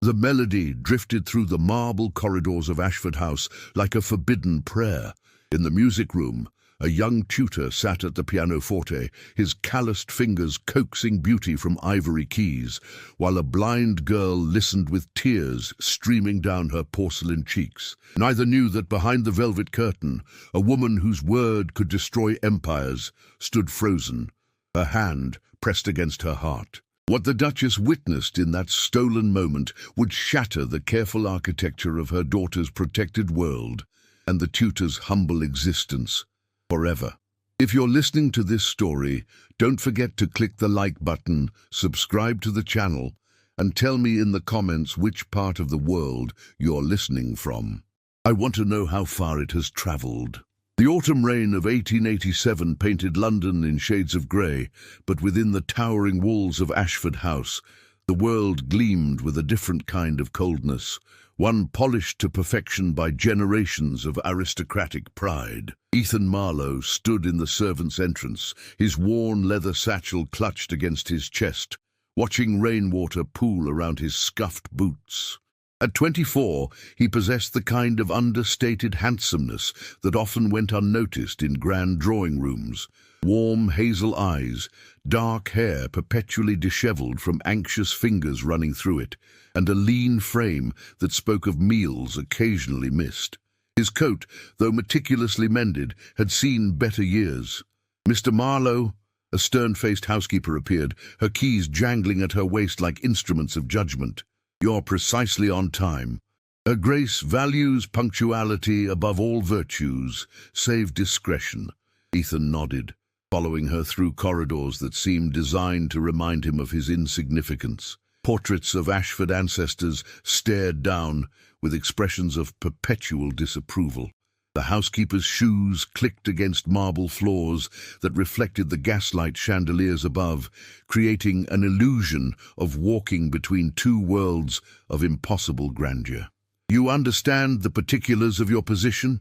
The melody drifted through the marble corridors of Ashford House like a forbidden prayer. In the music room, a young tutor sat at the pianoforte, his calloused fingers coaxing beauty from ivory keys, while a blind girl listened with tears streaming down her porcelain cheeks. Neither knew that behind the velvet curtain, a woman whose word could destroy empires stood frozen, her hand pressed against her heart. What the Duchess witnessed in that stolen moment would shatter the careful architecture of her daughter's protected world and the tutor's humble existence forever. If you're listening to this story, don't forget to click the like button, subscribe to the channel, and tell me in the comments which part of the world you're listening from. I want to know how far it has traveled. The autumn rain of 1887 painted London in shades of grey, but within the towering walls of Ashford House, the world gleamed with a different kind of coldness, one polished to perfection by generations of aristocratic pride. Ethan Marlowe stood in the servants' entrance, his worn leather satchel clutched against his chest, watching rainwater pool around his scuffed boots. At 24, he possessed the kind of understated handsomeness that often went unnoticed in grand drawing rooms. Warm hazel eyes, dark hair perpetually dishevelled from anxious fingers running through it, and a lean frame that spoke of meals occasionally missed. His coat, though meticulously mended, had seen better years. "Mr. Marlowe," a stern-faced housekeeper appeared, her keys jangling at her waist like instruments of judgment. "You're precisely on time. Her Grace values punctuality above all virtues, save discretion." Ethan nodded, following her through corridors that seemed designed to remind him of his insignificance. Portraits of Ashford ancestors stared down with expressions of perpetual disapproval. The housekeeper's shoes clicked against marble floors that reflected the gaslight chandeliers above, creating an illusion of walking between two worlds of impossible grandeur. "You understand the particulars of your position?"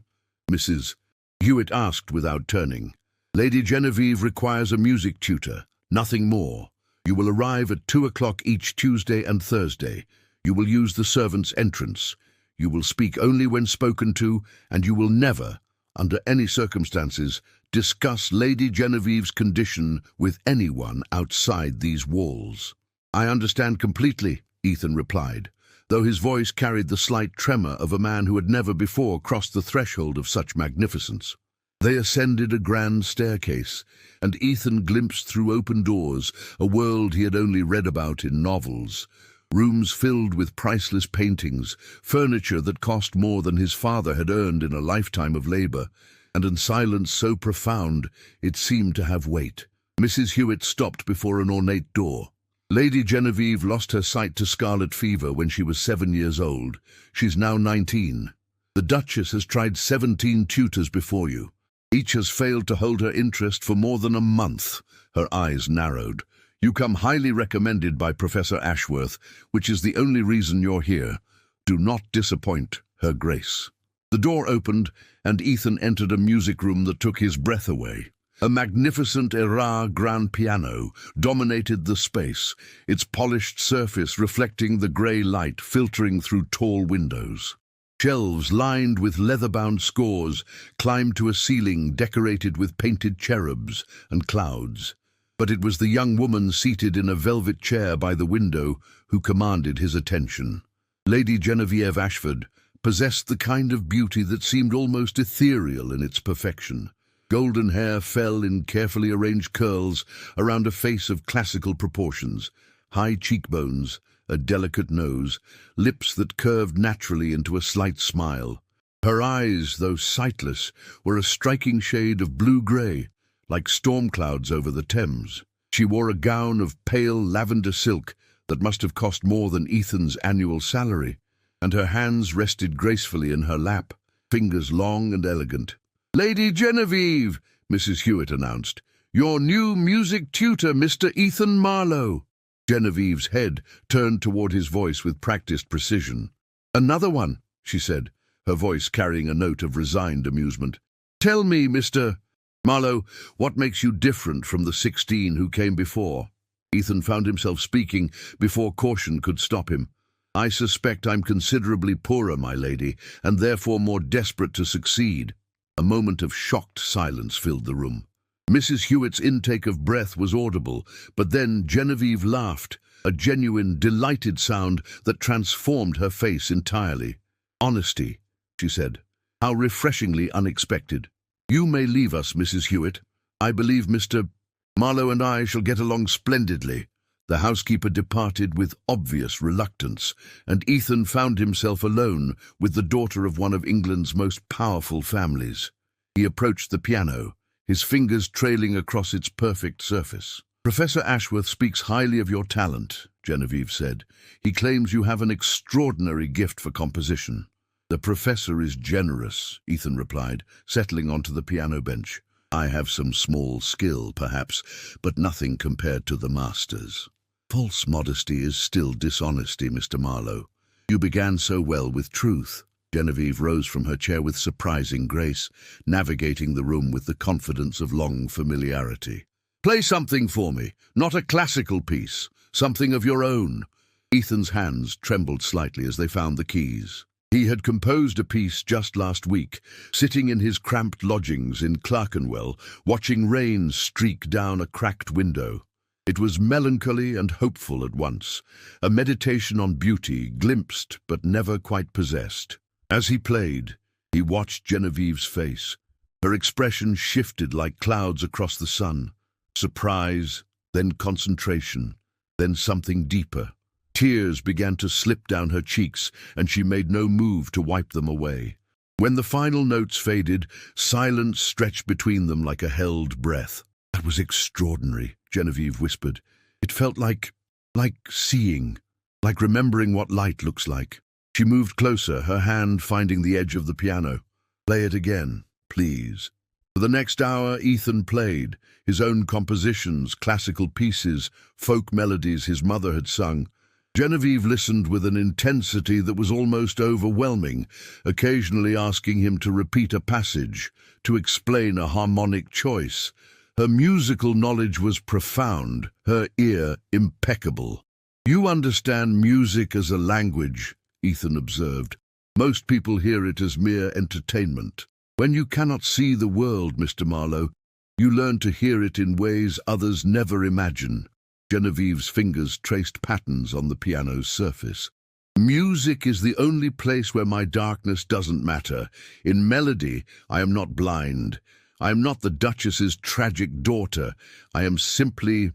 Mrs. Hewitt asked without turning. "Lady Genevieve requires a music tutor, nothing more. You will arrive at 2 o'clock each Tuesday and Thursday. You will use the servants' entrance. You will speak only when spoken to, and you will never, under any circumstances, discuss Lady Genevieve's condition with anyone outside these walls." "I understand completely," Ethan replied, though his voice carried the slight tremor of a man who had never before crossed the threshold of such magnificence. They ascended a grand staircase, and Ethan glimpsed through open doors a world he had only read about in novels. Rooms filled with priceless paintings, furniture that cost more than his father had earned in a lifetime of labor, and in silence so profound it seemed to have weight. Mrs. Hewitt stopped before an ornate door. "Lady Genevieve lost her sight to scarlet fever when she was 7 years old. She's now 19. The Duchess has tried 17 tutors before you. Each has failed to hold her interest for more than a month." Her eyes narrowed. "You come highly recommended by Professor Ashworth, which is the only reason you're here. Do not disappoint Her Grace." The door opened, and Ethan entered a music room that took his breath away. A magnificent Erard grand piano dominated the space, its polished surface reflecting the grey light filtering through tall windows. Shelves lined with leather-bound scores climbed to a ceiling decorated with painted cherubs and clouds. But it was the young woman seated in a velvet chair by the window who commanded his attention. Lady Genevieve Ashford possessed the kind of beauty that seemed almost ethereal in its perfection. Golden hair fell in carefully arranged curls around a face of classical proportions, high cheekbones, a delicate nose, lips that curved naturally into a slight smile. Her eyes, though sightless, were a striking shade of blue-grey, like storm clouds over the Thames. She wore a gown of pale lavender silk that must have cost more than Ethan's annual salary, and her hands rested gracefully in her lap, fingers long and elegant. "Lady Genevieve," Mrs. Hewitt announced, "your new music tutor, Mr. Ethan Marlowe." Genevieve's head turned toward his voice with practiced precision. "Another one," she said, her voice carrying a note of resigned amusement. "Tell me, Mr. Marlowe, what makes you different from the 16 who came before?" Ethan found himself speaking before caution could stop him. I suspect I'm considerably poorer, my lady, and therefore more desperate to succeed." A moment of shocked silence filled the room. Mrs. Hewitt's intake of breath was audible, but then Genevieve laughed, a genuine, delighted sound that transformed her face entirely. "Honesty," she said. "How refreshingly unexpected. You may leave us, Mrs. Hewitt. I believe Mr. Marlowe and I shall get along splendidly." The housekeeper departed with obvious reluctance, and Ethan found himself alone with the daughter of one of England's most powerful families. He approached the piano, his fingers trailing across its perfect surface. "Professor Ashworth speaks highly of your talent," Genevieve said. "He claims you have an extraordinary gift for composition." "The professor is generous," Ethan replied, settling onto the piano bench. "I have some small skill, perhaps, but nothing compared to the masters." "False modesty is still dishonesty, Mr. Marlowe. You began so well with truth." Genevieve rose from her chair with surprising grace, navigating the room with the confidence of long familiarity. "Play something for me, not a classical piece, something of your own." Ethan's hands trembled slightly as they found the keys. He had composed a piece just last week, sitting in his cramped lodgings in Clerkenwell, watching rain streak down a cracked window. It was melancholy and hopeful at once, a meditation on beauty, glimpsed but never quite possessed. As he played, he watched Genevieve's face. Her expression shifted like clouds across the sun. Surprise, then concentration, then something deeper. Tears began to slip down her cheeks, and she made no move to wipe them away. When the final notes faded, silence stretched between them like a held breath. "That was extraordinary," Genevieve whispered. "It felt like seeing, like remembering what light looks like." She moved closer, her hand finding the edge of the piano. "Play it again, please." For the next hour, Ethan played, his own compositions, classical pieces, folk melodies his mother had sung. Genevieve listened with an intensity that was almost overwhelming, occasionally asking him to repeat a passage, to explain a harmonic choice. Her musical knowledge was profound, her ear impeccable. "You understand music as a language," Ethan observed. "Most people hear it as mere entertainment. When you cannot see the world, Mr. Marlowe, you learn to hear it in ways others never imagine." Genevieve's fingers traced patterns on the piano's surface. "Music is the only place where my darkness doesn't matter. In melody, I am not blind. I am not the Duchess's tragic daughter. I am simply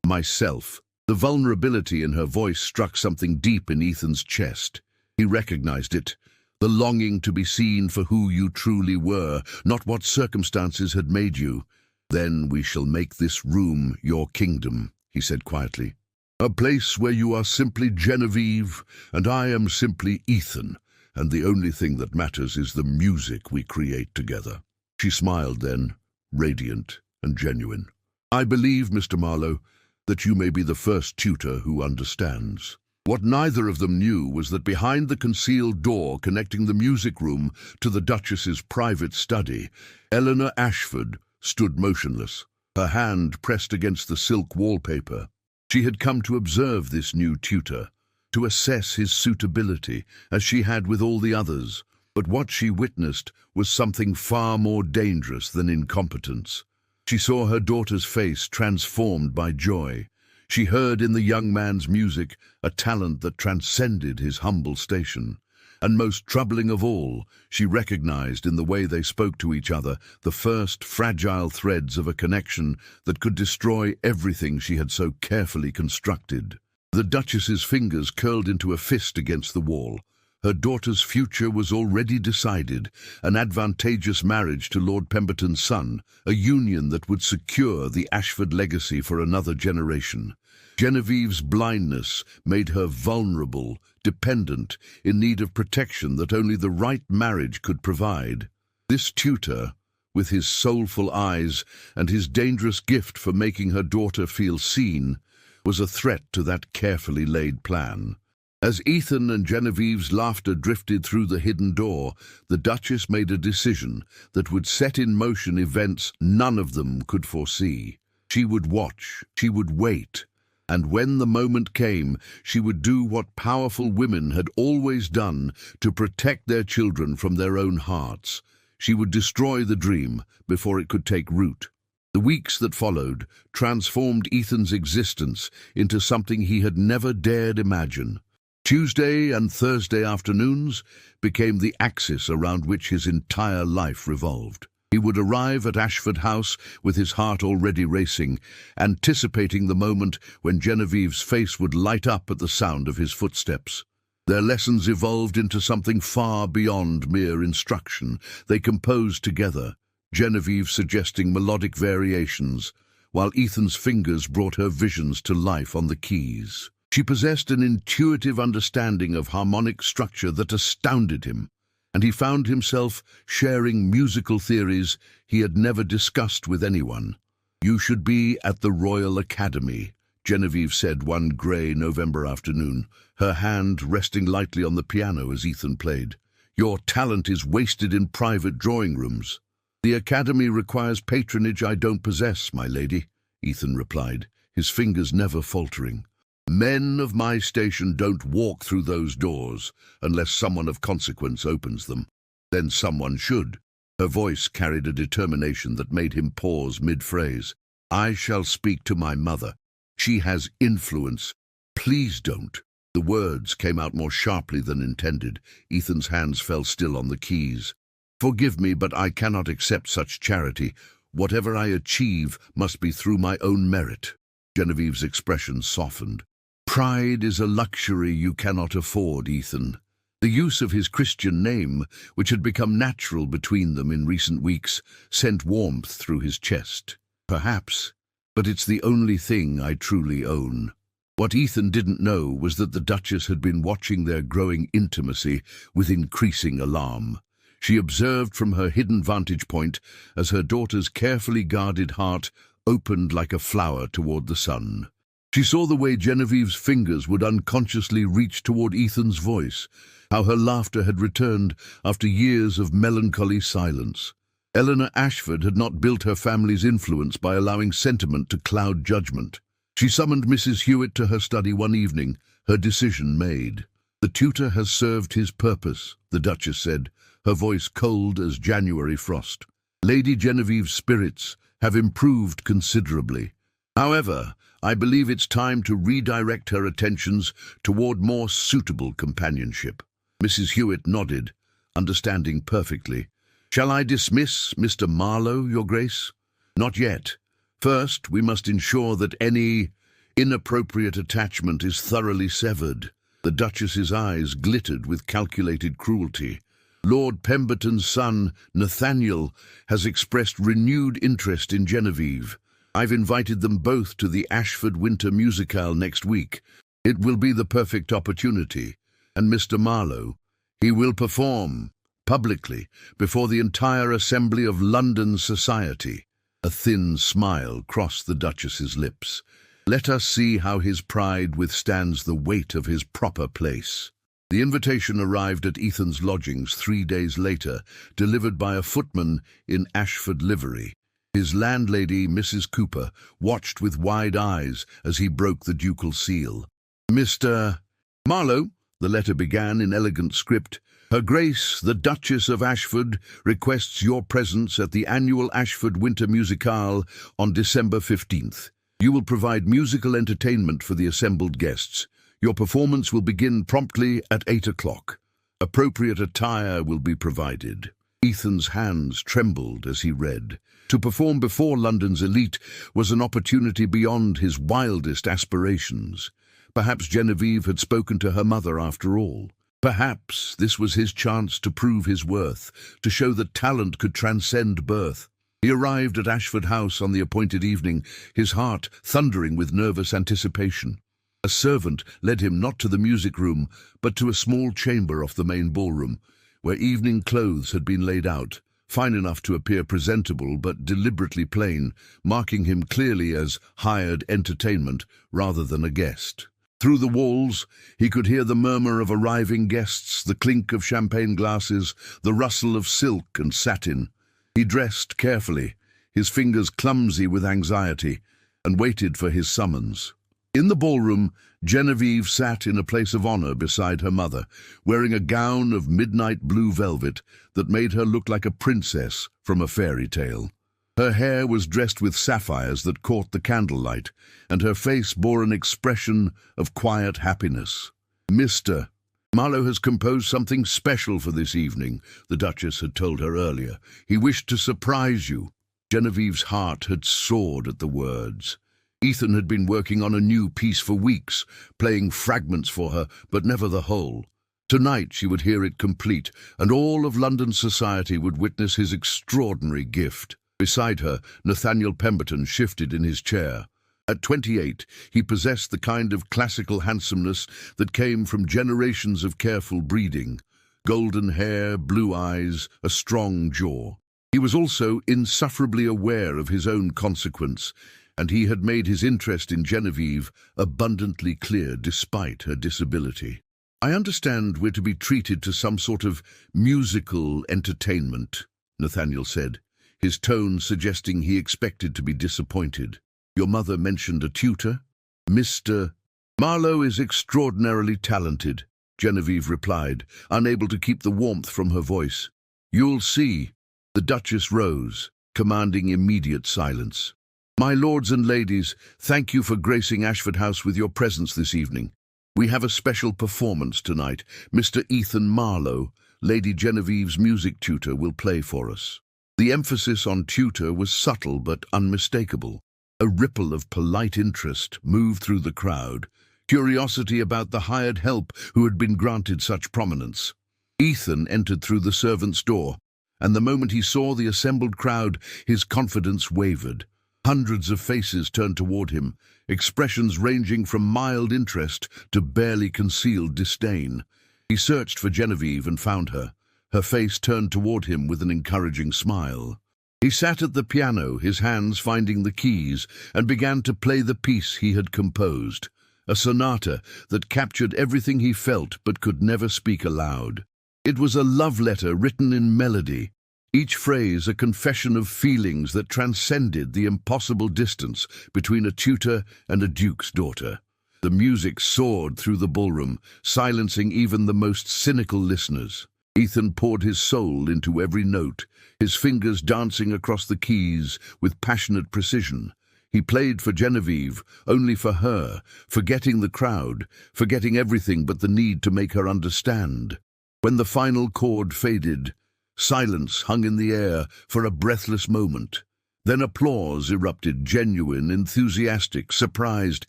myself." The vulnerability in her voice struck something deep in Ethan's chest. He recognized it, the longing to be seen for who you truly were, not what circumstances had made you. "Then we shall make this room your kingdom," he said quietly. "A place where you are simply Genevieve, and I am simply Ethan, and the only thing that matters is the music we create together." She smiled then, radiant and genuine. "I believe, Mr. Marlowe, that you may be the first tutor who understands." What neither of them knew was that behind the concealed door connecting the music room to the Duchess's private study, Eleanor Ashford stood motionless, her hand pressed against the silk wallpaper. She had come to observe this new tutor, to assess his suitability, as she had with all the others. But what she witnessed was something far more dangerous than incompetence. She saw her daughter's face transformed by joy. She heard in the young man's music a talent that transcended his humble station. And most troubling of all, she recognized in the way they spoke to each other the first fragile threads of a connection that could destroy everything she had so carefully constructed. The Duchess's fingers curled into a fist against the wall. Her daughter's future was already decided, an advantageous marriage to Lord Pemberton's son, a union that would secure the Ashford legacy for another generation. Genevieve's blindness made her vulnerable, dependent, in need of protection that only the right marriage could provide. This tutor, with his soulful eyes and his dangerous gift for making her daughter feel seen, was a threat to that carefully laid plan. As Ethan and Genevieve's laughter drifted through the hidden door, the Duchess made a decision that would set in motion events none of them could foresee. She would watch, she would wait, And when the moment came, she would do what powerful women had always done to protect their children from their own hearts. She would destroy the dream before it could take root. The weeks that followed transformed Ethan's existence into something he had never dared imagine. Tuesday and Thursday afternoons became the axis around which his entire life revolved. He would arrive at Ashford House with his heart already racing, anticipating the moment when Genevieve's face would light up at the sound of his footsteps. Their lessons evolved into something far beyond mere instruction. They composed together, Genevieve suggesting melodic variations, while Ethan's fingers brought her visions to life on the keys. She possessed an intuitive understanding of harmonic structure that astounded him, and he found himself sharing musical theories he had never discussed with anyone. "You should be at the Royal Academy," Genevieve said one grey November afternoon, her hand resting lightly on the piano as Ethan played. "Your talent is wasted in private drawing rooms." "The Academy requires patronage I don't possess, my lady," Ethan replied, his fingers never faltering. "Men of my station don't walk through those doors unless someone of consequence opens them. Then someone should." Her voice carried a determination that made him pause mid-phrase. "I shall speak to my mother. She has influence. Please don't." The words came out more sharply than intended. Ethan's hands fell still on the keys. "Forgive me, but I cannot accept such charity. Whatever I achieve must be through my own merit." Genevieve's expression softened. "Pride is a luxury you cannot afford, Ethan." The use of his Christian name, which had become natural between them in recent weeks, sent warmth through his chest. "Perhaps, but it's the only thing I truly own." What Ethan didn't know was that the Duchess had been watching their growing intimacy with increasing alarm. She observed from her hidden vantage point as her daughter's carefully guarded heart opened like a flower toward the sun. She saw the way Genevieve's fingers would unconsciously reach toward Ethan's voice, how her laughter had returned after years of melancholy silence. Eleanor Ashford had not built her family's influence by allowing sentiment to cloud judgment. She summoned Mrs. Hewitt to her study one evening, her decision made. "The tutor has served his purpose," the Duchess said, her voice cold as January frost. "Lady Genevieve's spirits have improved considerably. However, I believe it's time to redirect her attentions toward more suitable companionship." Mrs. Hewitt nodded, understanding perfectly. "Shall I dismiss Mr. Marlowe, Your Grace?" "Not yet. First, we must ensure that any inappropriate attachment is thoroughly severed." The Duchess's eyes glittered with calculated cruelty. "Lord Pemberton's son, Nathaniel, has expressed renewed interest in Genevieve. I've invited them both to the Ashford Winter Musicale next week. It will be the perfect opportunity. And Mr. Marlowe, he will perform, publicly, before the entire assembly of London society." A thin smile crossed the Duchess's lips. "Let us see how his pride withstands the weight of his proper place." The invitation arrived at Ethan's lodgings 3 days later, delivered by a footman in Ashford livery. His landlady, Mrs. Cooper, watched with wide eyes as he broke the ducal seal. "Mr. Marlowe," the letter began in elegant script, "Her Grace, the Duchess of Ashford, requests your presence at the annual Ashford Winter Musicale on December 15th. You will provide musical entertainment for the assembled guests. Your performance will begin promptly at 8 o'clock. Appropriate attire will be provided." Ethan's hands trembled as he read. To perform before London's elite was an opportunity beyond his wildest aspirations. Perhaps Genevieve had spoken to her mother after all. Perhaps this was his chance to prove his worth, to show that talent could transcend birth. He arrived at Ashford House on the appointed evening, his heart thundering with nervous anticipation. A servant led him not to the music room, but to a small chamber off the main ballroom, where evening clothes had been laid out, fine enough to appear presentable but deliberately plain, marking him clearly as hired entertainment rather than a guest. Through the walls, he could hear the murmur of arriving guests, the clink of champagne glasses, the rustle of silk and satin. He dressed carefully, his fingers clumsy with anxiety, and waited for his summons. In the ballroom, Genevieve sat in a place of honor beside her mother, wearing a gown of midnight blue velvet that made her look like a princess from a fairy tale. Her hair was dressed with sapphires that caught the candlelight, and her face bore an expression of quiet happiness. "Mr. Marlowe has composed something special for this evening," the Duchess had told her earlier. "He wished to surprise you." Genevieve's heart had soared at the words. Ethan had been working on a new piece for weeks, playing fragments for her, but never the whole. Tonight she would hear it complete, and all of London society would witness his extraordinary gift. Beside her, Nathaniel Pemberton shifted in his chair. At 28, he possessed the kind of classical handsomeness that came from generations of careful breeding. Golden hair, blue eyes, a strong jaw. He was also insufferably aware of his own consequence, and he had made his interest in Genevieve abundantly clear despite her disability. "I understand we're to be treated to some sort of musical entertainment," Nathaniel said, his tone suggesting he expected to be disappointed. "Your mother mentioned a tutor?" "Mr. Marlowe is extraordinarily talented," Genevieve replied, unable to keep the warmth from her voice. "You'll see." The Duchess rose, commanding immediate silence. "My lords and ladies, thank you for gracing Ashford House with your presence this evening. We have a special performance tonight. Mr. Ethan Marlowe, Lady Genevieve's music tutor, will play for us." The emphasis on tutor was subtle but unmistakable. A ripple of polite interest moved through the crowd, curiosity about the hired help who had been granted such prominence. Ethan entered through the servants' door, and the moment he saw the assembled crowd, his confidence wavered. Hundreds of faces turned toward him, expressions ranging from mild interest to barely concealed disdain. He searched for Genevieve and found her, her face turned toward him with an encouraging smile. He sat at the piano, his hands finding the keys, and began to play the piece he had composed, a sonata that captured everything he felt but could never speak aloud. It was a love letter written in melody, each phrase a confession of feelings that transcended the impossible distance between a tutor and a duke's daughter. The music soared through the ballroom, silencing even the most cynical listeners. Ethan poured his soul into every note, his fingers dancing across the keys with passionate precision. He played for Genevieve, only for her, forgetting the crowd, forgetting everything but the need to make her understand. When the final chord faded, silence hung in the air for a breathless moment. Then applause erupted, genuine, enthusiastic, surprised.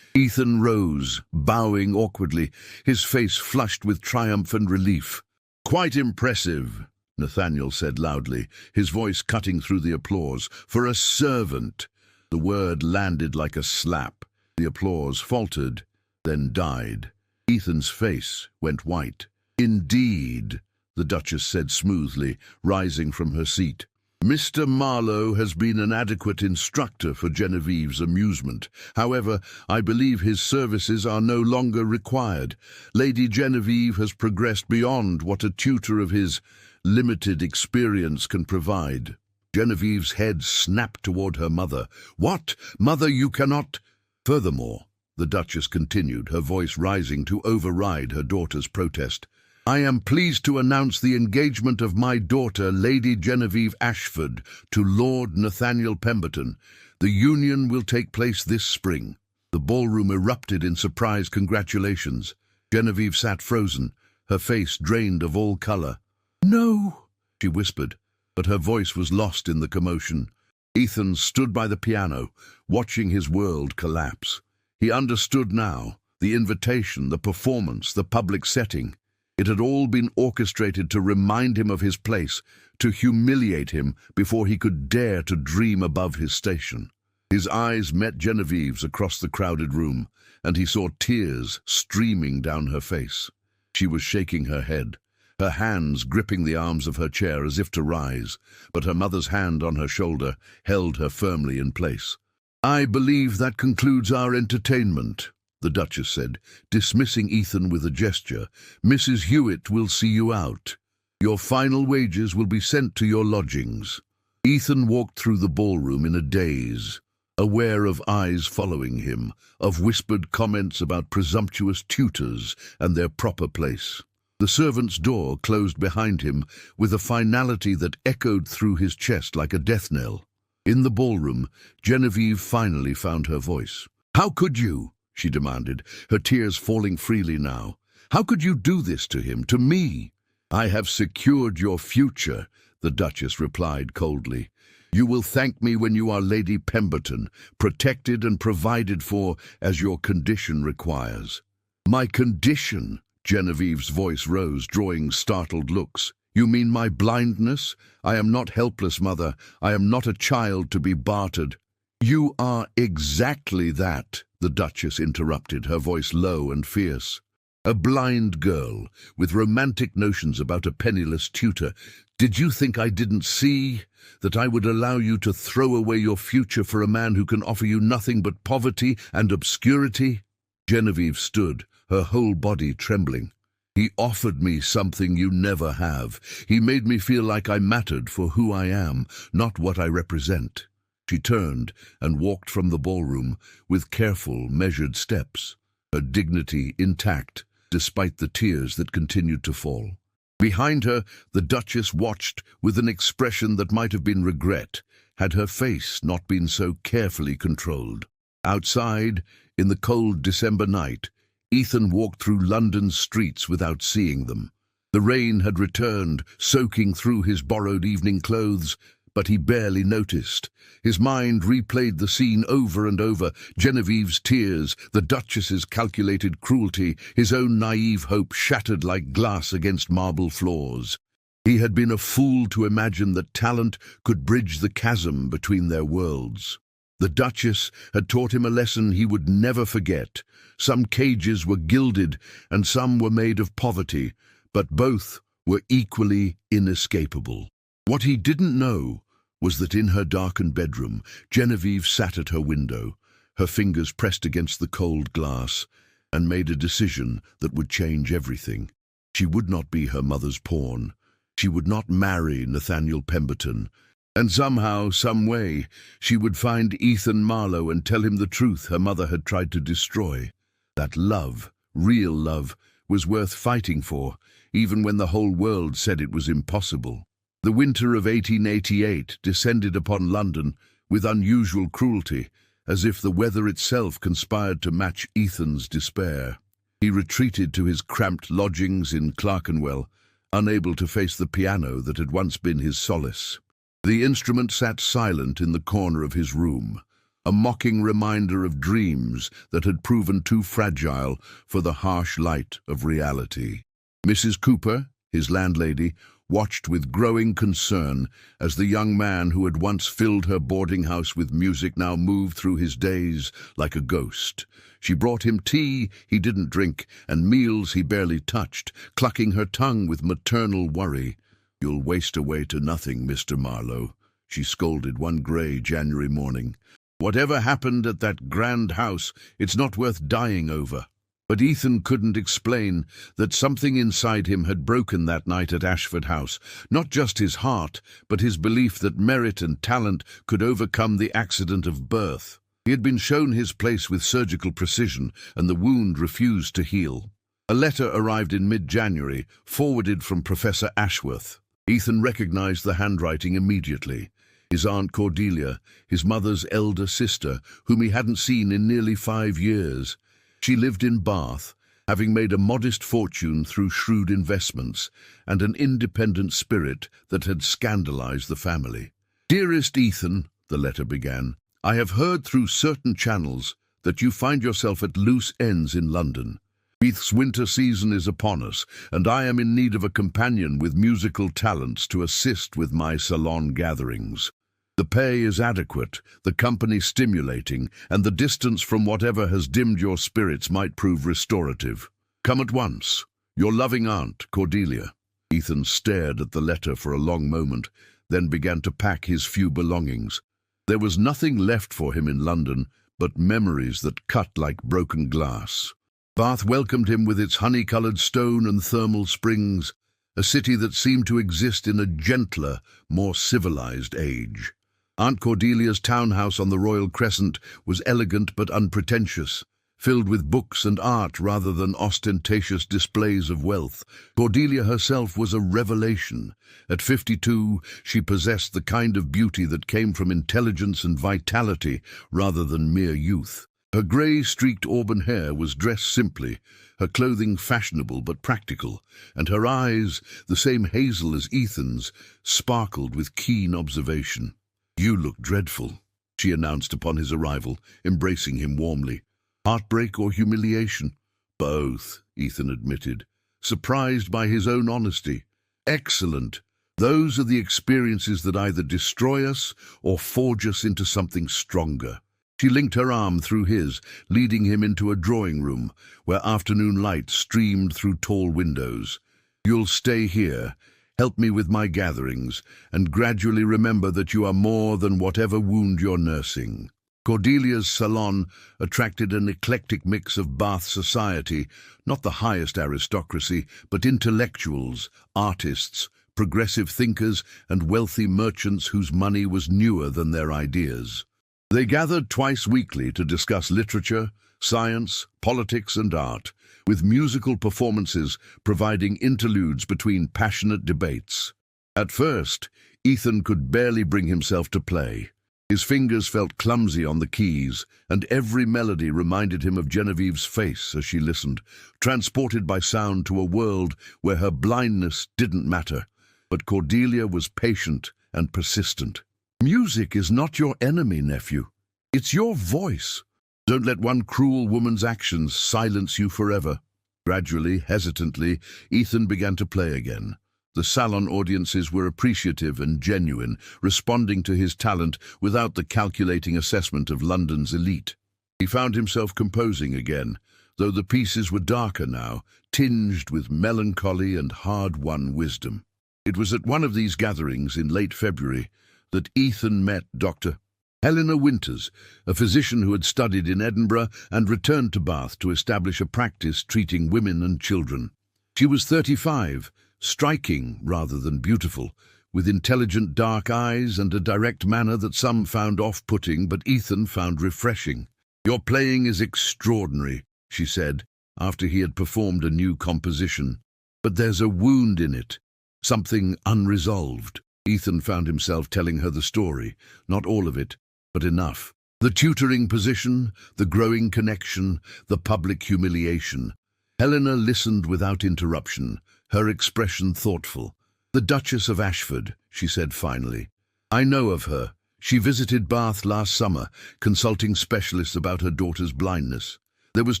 Ethan rose, bowing awkwardly, his face flushed with triumph and relief. "Quite impressive," Nathaniel said loudly, his voice cutting through the applause. "For a servant." The word landed like a slap. The applause faltered, then died. Ethan's face went white. "Indeed," the Duchess said smoothly, rising from her seat. "Mr. Marlowe has been an adequate instructor for Genevieve's amusement. However, I believe his services are no longer required. Lady Genevieve has progressed beyond what a tutor of his limited experience can provide." Genevieve's head snapped toward her mother. "What? Mother, you cannot—" "Furthermore," the Duchess continued, her voice rising to override her daughter's protest, "I am pleased to announce the engagement of my daughter, Lady Genevieve Ashford, to Lord Nathaniel Pemberton. The union will take place this spring." The ballroom erupted in surprised congratulations. Genevieve sat frozen, her face drained of all color. "No," she whispered, but her voice was lost in the commotion. Ethan stood by the piano, watching his world collapse. He understood now, the invitation, the performance, the public setting. It had all been orchestrated to remind him of his place, to humiliate him before he could dare to dream above his station. His eyes met Genevieve's across the crowded room, and he saw tears streaming down her face. She was shaking her head, her hands gripping the arms of her chair as if to rise, but her mother's hand on her shoulder held her firmly in place. "I believe that concludes our entertainment," the Duchess said, dismissing Ethan with a gesture. "Mrs. Hewitt will see you out. Your final wages will be sent to your lodgings." Ethan walked through the ballroom in a daze, aware of eyes following him, of whispered comments about presumptuous tutors and their proper place. The servant's door closed behind him with a finality that echoed through his chest like a death knell. In the ballroom, Genevieve finally found her voice. "How could you?" she demanded, her tears falling freely now. "How could you do this to him, to me?" "I have secured your future," the Duchess replied coldly. "You will thank me when you are Lady Pemberton, protected and provided for as your condition requires." "My condition?" Genevieve's voice rose, drawing startled looks. "You mean my blindness? I am not helpless, Mother. I am not a child to be bartered." "You are exactly that," the Duchess interrupted, her voice low and fierce. "A blind girl, with romantic notions about a penniless tutor. Did you think I didn't see? That I would allow you to throw away your future for a man who can offer you nothing but poverty and obscurity?" Genevieve stood, her whole body trembling. "He offered me something you never have. He made me feel like I mattered for who I am, not what I represent." She turned and walked from the ballroom with careful, measured steps, her dignity intact, despite the tears that continued to fall. Behind her, the Duchess watched with an expression that might have been regret, had her face not been so carefully controlled. Outside, in the cold December night, Ethan walked through London's streets without seeing them. The rain had returned, soaking through his borrowed evening clothes, but he barely noticed. His mind replayed the scene over and over, Genevieve's tears, the Duchess's calculated cruelty, his own naive hope shattered like glass against marble floors. He had been a fool to imagine that talent could bridge the chasm between their worlds. The Duchess had taught him a lesson he would never forget. Some cages were gilded and some were made of poverty, but both were equally inescapable. What he didn't know was that in her darkened bedroom, Genevieve sat at her window, her fingers pressed against the cold glass, and made a decision that would change everything. She would not be her mother's pawn. She would not marry Nathaniel Pemberton. And somehow, some way, she would find Ethan Marlowe and tell him the truth her mother had tried to destroy. That love, real love, was worth fighting for, even when the whole world said it was impossible. The winter of 1888 descended upon London with unusual cruelty, as if the weather itself conspired to match Ethan's despair. He retreated to his cramped lodgings in Clerkenwell, unable to face the piano that had once been his solace. The instrument sat silent in the corner of his room, a mocking reminder of dreams that had proven too fragile for the harsh light of reality. Mrs. Cooper, his landlady, watched with growing concern as the young man who had once filled her boarding house with music now moved through his days like a ghost. She brought him tea he didn't drink and meals he barely touched, clucking her tongue with maternal worry. "You'll waste away to nothing, Mr. Marlowe," she scolded one grey January morning. "Whatever happened at that grand house, it's not worth dying over." But Ethan couldn't explain that something inside him had broken that night at Ashford House, not just his heart, but his belief that merit and talent could overcome the accident of birth. He had been shown his place with surgical precision, and the wound refused to heal. A letter arrived in mid-January, forwarded from Professor Ashworth. Ethan recognized the handwriting immediately. His Aunt Cordelia, his mother's elder sister, whom he hadn't seen in nearly 5 years. She lived in Bath, having made a modest fortune through shrewd investments and an independent spirit that had scandalized the family. "Dearest Ethan," the letter began, "I have heard through certain channels that you find yourself at loose ends in London. Beath's winter season is upon us, and I am in need of a companion with musical talents to assist with my salon gatherings. The pay is adequate, the company stimulating, and the distance from whatever has dimmed your spirits might prove restorative. Come at once. Your loving Aunt, Cordelia." Ethan stared at the letter for a long moment, then began to pack his few belongings. There was nothing left for him in London but memories that cut like broken glass. Bath welcomed him with its honey-coloured stone and thermal springs, a city that seemed to exist in a gentler, more civilized age. Aunt Cordelia's townhouse on the Royal Crescent was elegant but unpretentious, filled with books and art rather than ostentatious displays of wealth. Cordelia herself was a revelation. At 52, she possessed the kind of beauty that came from intelligence and vitality rather than mere youth. Her grey-streaked auburn hair was dressed simply, her clothing fashionable but practical, and her eyes, the same hazel as Ethan's, sparkled with keen observation. "You look dreadful," she announced upon his arrival, embracing him warmly. "Heartbreak or humiliation?" "Both," Ethan admitted, surprised by his own honesty. "Excellent. Those are the experiences that either destroy us or forge us into something stronger." She linked her arm through his, leading him into a drawing room where afternoon light streamed through tall windows. "You'll stay here, help me with my gatherings, and gradually remember that you are more than whatever wound you're nursing." Cordelia's salon attracted an eclectic mix of Bath society, not the highest aristocracy, but intellectuals, artists, progressive thinkers, and wealthy merchants whose money was newer than their ideas. They gathered twice weekly to discuss literature, science, politics, and art, with musical performances providing interludes between passionate debates. At first, Ethan could barely bring himself to play. His fingers felt clumsy on the keys, and every melody reminded him of Genevieve's face as she listened, transported by sound to a world where her blindness didn't matter. But Cordelia was patient and persistent. "Music is not your enemy, nephew. It's your voice. Don't let one cruel woman's actions silence you forever." Gradually, hesitantly, Ethan began to play again. The salon audiences were appreciative and genuine, responding to his talent without the calculating assessment of London's elite. He found himself composing again, though the pieces were darker now, tinged with melancholy and hard-won wisdom. It was at one of these gatherings in late February that Ethan met Dr. Helena Winters, a physician who had studied in Edinburgh and returned to Bath to establish a practice treating women and children. She was 35, striking rather than beautiful, with intelligent dark eyes and a direct manner that some found off-putting but Ethan found refreshing. "Your playing is extraordinary," she said, after he had performed a new composition. "But there's a wound in it, something unresolved." Ethan found himself telling her the story, not all of it, but enough. The tutoring position, the growing connection, the public humiliation. Helena listened without interruption, her expression thoughtful. "The Duchess of Ashford," she said finally. "I know of her. She visited Bath last summer, consulting specialists about her daughter's blindness. There was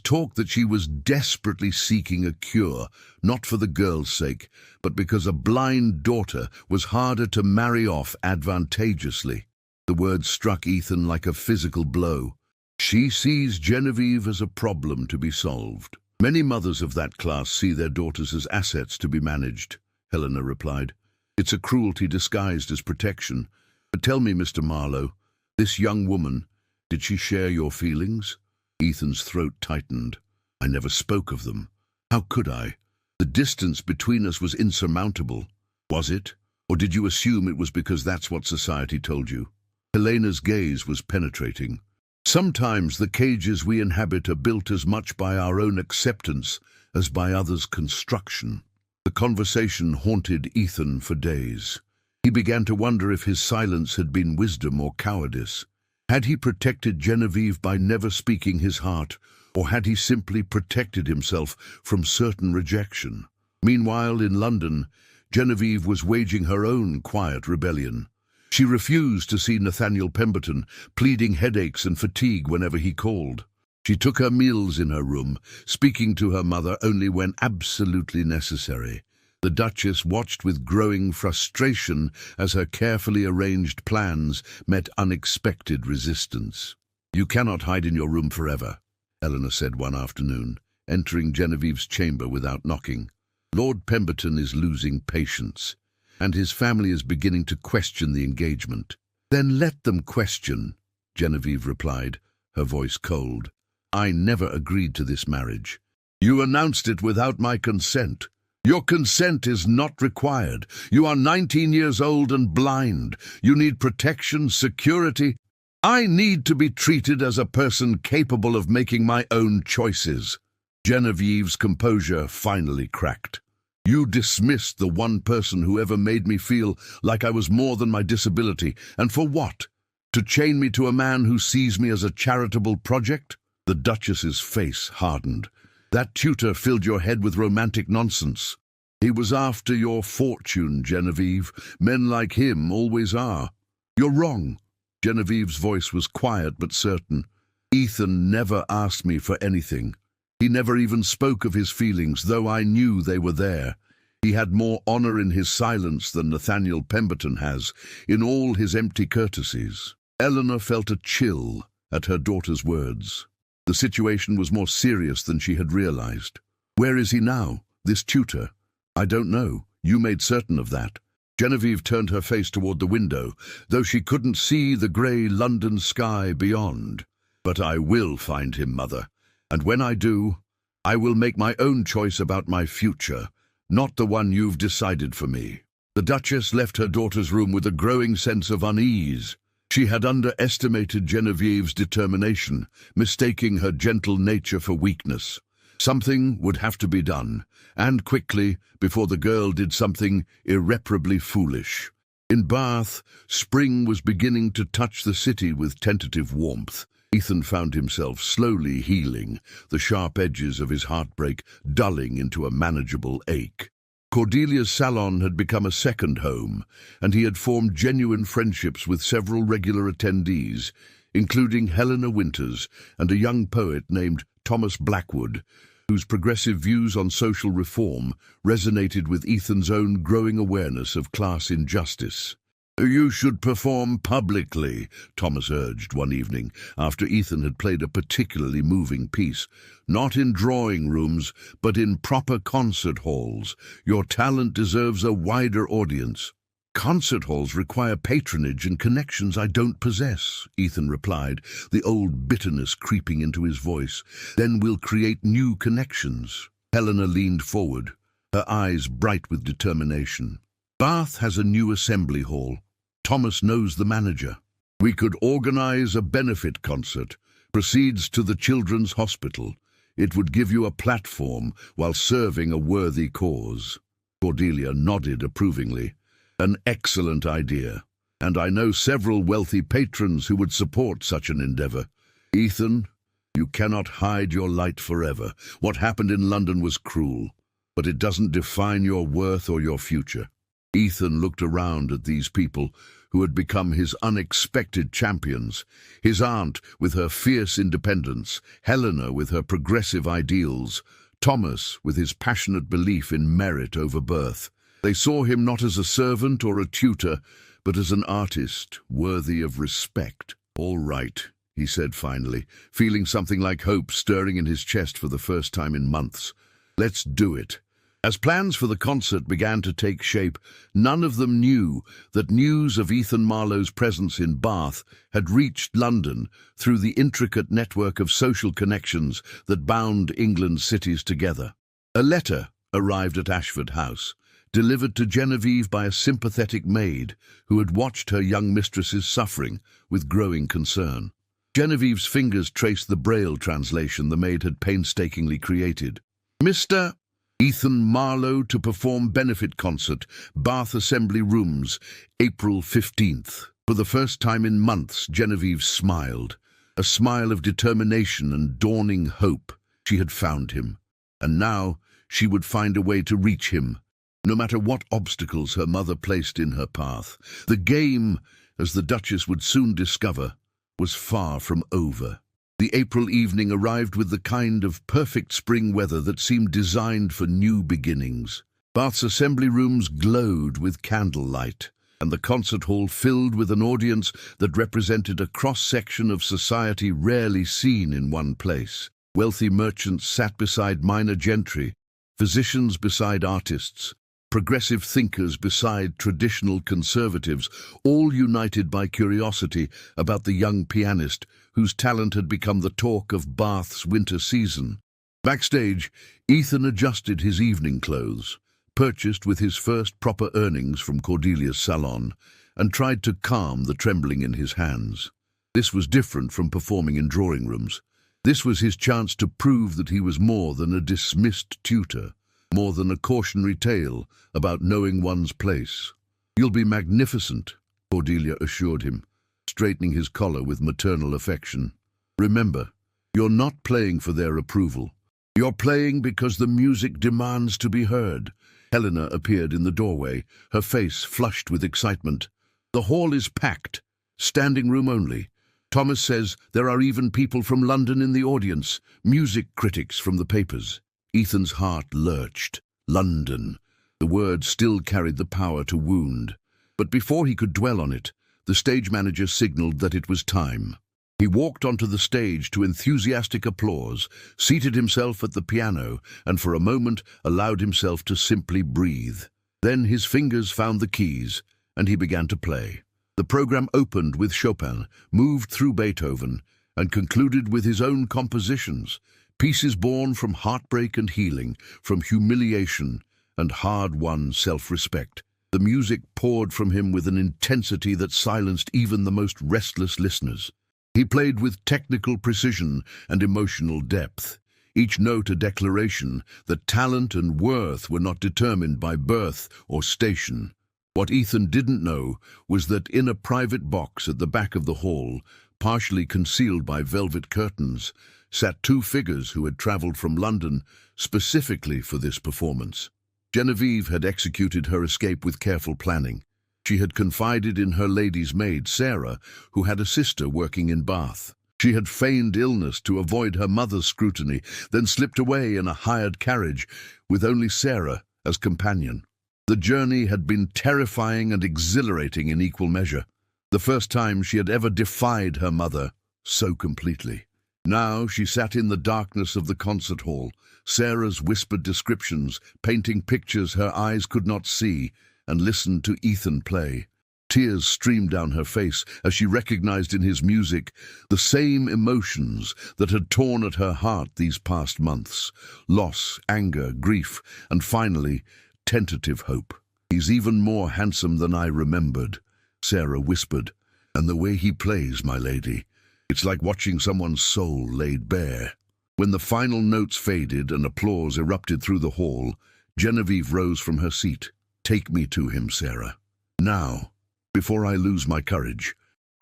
talk that she was desperately seeking a cure, not for the girl's sake, but because a blind daughter was harder to marry off advantageously." The words struck Ethan like a physical blow. "She sees Genevieve as a problem to be solved. Many mothers of that class see their daughters as assets to be managed," Helena replied. "It's a cruelty disguised as protection. But tell me, Mr. Marlowe, this young woman, did she share your feelings?" Ethan's throat tightened. "I never spoke of them. How could I? The distance between us was insurmountable. Was it? Or did you assume it was because that's what society told you?" Helena's gaze was penetrating. "Sometimes the cages we inhabit are built as much by our own acceptance as by others' construction." The conversation haunted Ethan for days. He began to wonder if his silence had been wisdom or cowardice. Had he protected Genevieve by never speaking his heart, or had he simply protected himself from certain rejection? Meanwhile, in London, Genevieve was waging her own quiet rebellion. She refused to see Nathaniel Pemberton, pleading headaches and fatigue whenever he called. She took her meals in her room, speaking to her mother only when absolutely necessary. The Duchess watched with growing frustration as her carefully arranged plans met unexpected resistance. "You cannot hide in your room forever," Helena said one afternoon, entering Genevieve's chamber without knocking. "Lord Pemberton is losing patience, and his family is beginning to question the engagement." "Then let them question," Genevieve replied, her voice cold. "I never agreed to this marriage." "You announced it without my consent." Your consent is not required. You are 19 years old and blind. You need protection, security. I need to be treated as a person capable of making my own choices." Genevieve's composure finally cracked. "You dismissed the one person who ever made me feel like I was more than my disability. And for what? To chain me to a man who sees me as a charitable project?" The Duchess's face hardened. "That tutor filled your head with romantic nonsense. He was after your fortune, Genevieve. Men like him always are." "You're wrong." Genevieve's voice was quiet but certain. "Ethan never asked me for anything. He never even spoke of his feelings, though I knew they were there. He had more honor in his silence than Nathaniel Pemberton has, in all his empty courtesies." Eleanor felt a chill at her daughter's words. The situation was more serious than she had realized. "Where is he now, this tutor?" "I don't know. You made certain of that." Genevieve turned her face toward the window, though she couldn't see the grey London sky beyond. "But I will find him, Mother. And when I do, I will make my own choice about my future, not the one you've decided for me." The Duchess left her daughter's room with a growing sense of unease. She had underestimated Genevieve's determination, mistaking her gentle nature for weakness. Something would have to be done, and quickly, before the girl did something irreparably foolish. In Bath, spring was beginning to touch the city with tentative warmth. Ethan found himself slowly healing, the sharp edges of his heartbreak dulling into a manageable ache. Cordelia's salon had become a second home, and he had formed genuine friendships with several regular attendees, including Helena Winters and a young poet named Thomas Blackwood, whose progressive views on social reform resonated with Ethan's own growing awareness of class injustice. "You should perform publicly," Thomas urged one evening, after Ethan had played a particularly moving piece. "Not in drawing rooms, but in proper concert halls. Your talent deserves a wider audience." "Concert halls require patronage and connections I don't possess," Ethan replied, the old bitterness creeping into his voice. "Then we'll create new connections." Helena leaned forward, her eyes bright with determination. "Bath has a new assembly hall. Thomas knows the manager. We could organize a benefit concert, proceeds to the Children's Hospital. It would give you a platform while serving a worthy cause." Cordelia nodded approvingly. "An excellent idea, and I know several wealthy patrons who would support such an endeavor. Ethan, you cannot hide your light forever. What happened in London was cruel, but it doesn't define your worth or your future." Ethan looked around at these people who had become his unexpected champions. His aunt with her fierce independence, Helena with her progressive ideals, Thomas with his passionate belief in merit over birth. They saw him not as a servant or a tutor, but as an artist worthy of respect. "All right," he said finally, feeling something like hope stirring in his chest for the first time in months. "Let's do it." As plans for the concert began to take shape, none of them knew that news of Ethan Marlowe's presence in Bath had reached London through the intricate network of social connections that bound England's cities together. A letter arrived at Ashford House, delivered to Genevieve by a sympathetic maid who had watched her young mistress's suffering with growing concern. Genevieve's fingers traced the Braille translation the maid had painstakingly created. "Mr. Ethan Marlowe to perform benefit concert, Bath Assembly Rooms, April 15th. For the first time in months, Genevieve smiled, a smile of determination and dawning hope. She had found him, and now she would find a way to reach him, no matter what obstacles her mother placed in her path. The game, as the Duchess would soon discover, was far from over. The April evening arrived with the kind of perfect spring weather that seemed designed for new beginnings. Bath's assembly rooms glowed with candlelight, and the concert hall filled with an audience that represented a cross-section of society rarely seen in one place. Wealthy merchants sat beside minor gentry, physicians beside artists, progressive thinkers beside traditional conservatives, all united by curiosity about the young pianist whose talent had become the talk of Bath's winter season. Backstage, Ethan adjusted his evening clothes, purchased with his first proper earnings from Cordelia's salon, and tried to calm the trembling in his hands. This was different from performing in drawing rooms. This was his chance to prove that he was more than a dismissed tutor, more than a cautionary tale about knowing one's place. "You'll be magnificent," Cordelia assured him, straightening his collar with maternal affection. "Remember, you're not playing for their approval. You're playing because the music demands to be heard." Helena appeared in the doorway, her face flushed with excitement. "The hall is packed, standing room only. Thomas says there are even people from London in the audience, music critics from the papers." Ethan's heart lurched. London. The word still carried the power to wound. But before he could dwell on it, the stage manager signaled that it was time. He walked onto the stage to enthusiastic applause, seated himself at the piano, and for a moment allowed himself to simply breathe. Then his fingers found the keys, and he began to play. The program opened with Chopin, moved through Beethoven, and concluded with his own compositions, pieces born from heartbreak and healing, from humiliation and hard-won self-respect. The music poured from him with an intensity that silenced even the most restless listeners. He played with technical precision and emotional depth, each note a declaration that talent and worth were not determined by birth or station. What Ethan didn't know was that in a private box at the back of the hall, partially concealed by velvet curtains, sat two figures who had traveled from London specifically for this performance. Genevieve had executed her escape with careful planning. She had confided in her lady's maid, Sarah, who had a sister working in Bath. She had feigned illness to avoid her mother's scrutiny, then slipped away in a hired carriage with only Sarah as companion. The journey had been terrifying and exhilarating in equal measure. The first time she had ever defied her mother so completely. Now she sat in the darkness of the concert hall, Sarah's whispered descriptions, painting pictures her eyes could not see, and listened to Ethan play. Tears streamed down her face as she recognized in his music the same emotions that had torn at her heart these past months: loss, anger, grief, and finally, tentative hope. "He's even more handsome than I remembered," Sarah whispered. "And the way he plays, my lady, it's like watching someone's soul laid bare." When the final notes faded and applause erupted through the hall, Genevieve rose from her seat. "Take me to him, Sarah. Now, before I lose my courage."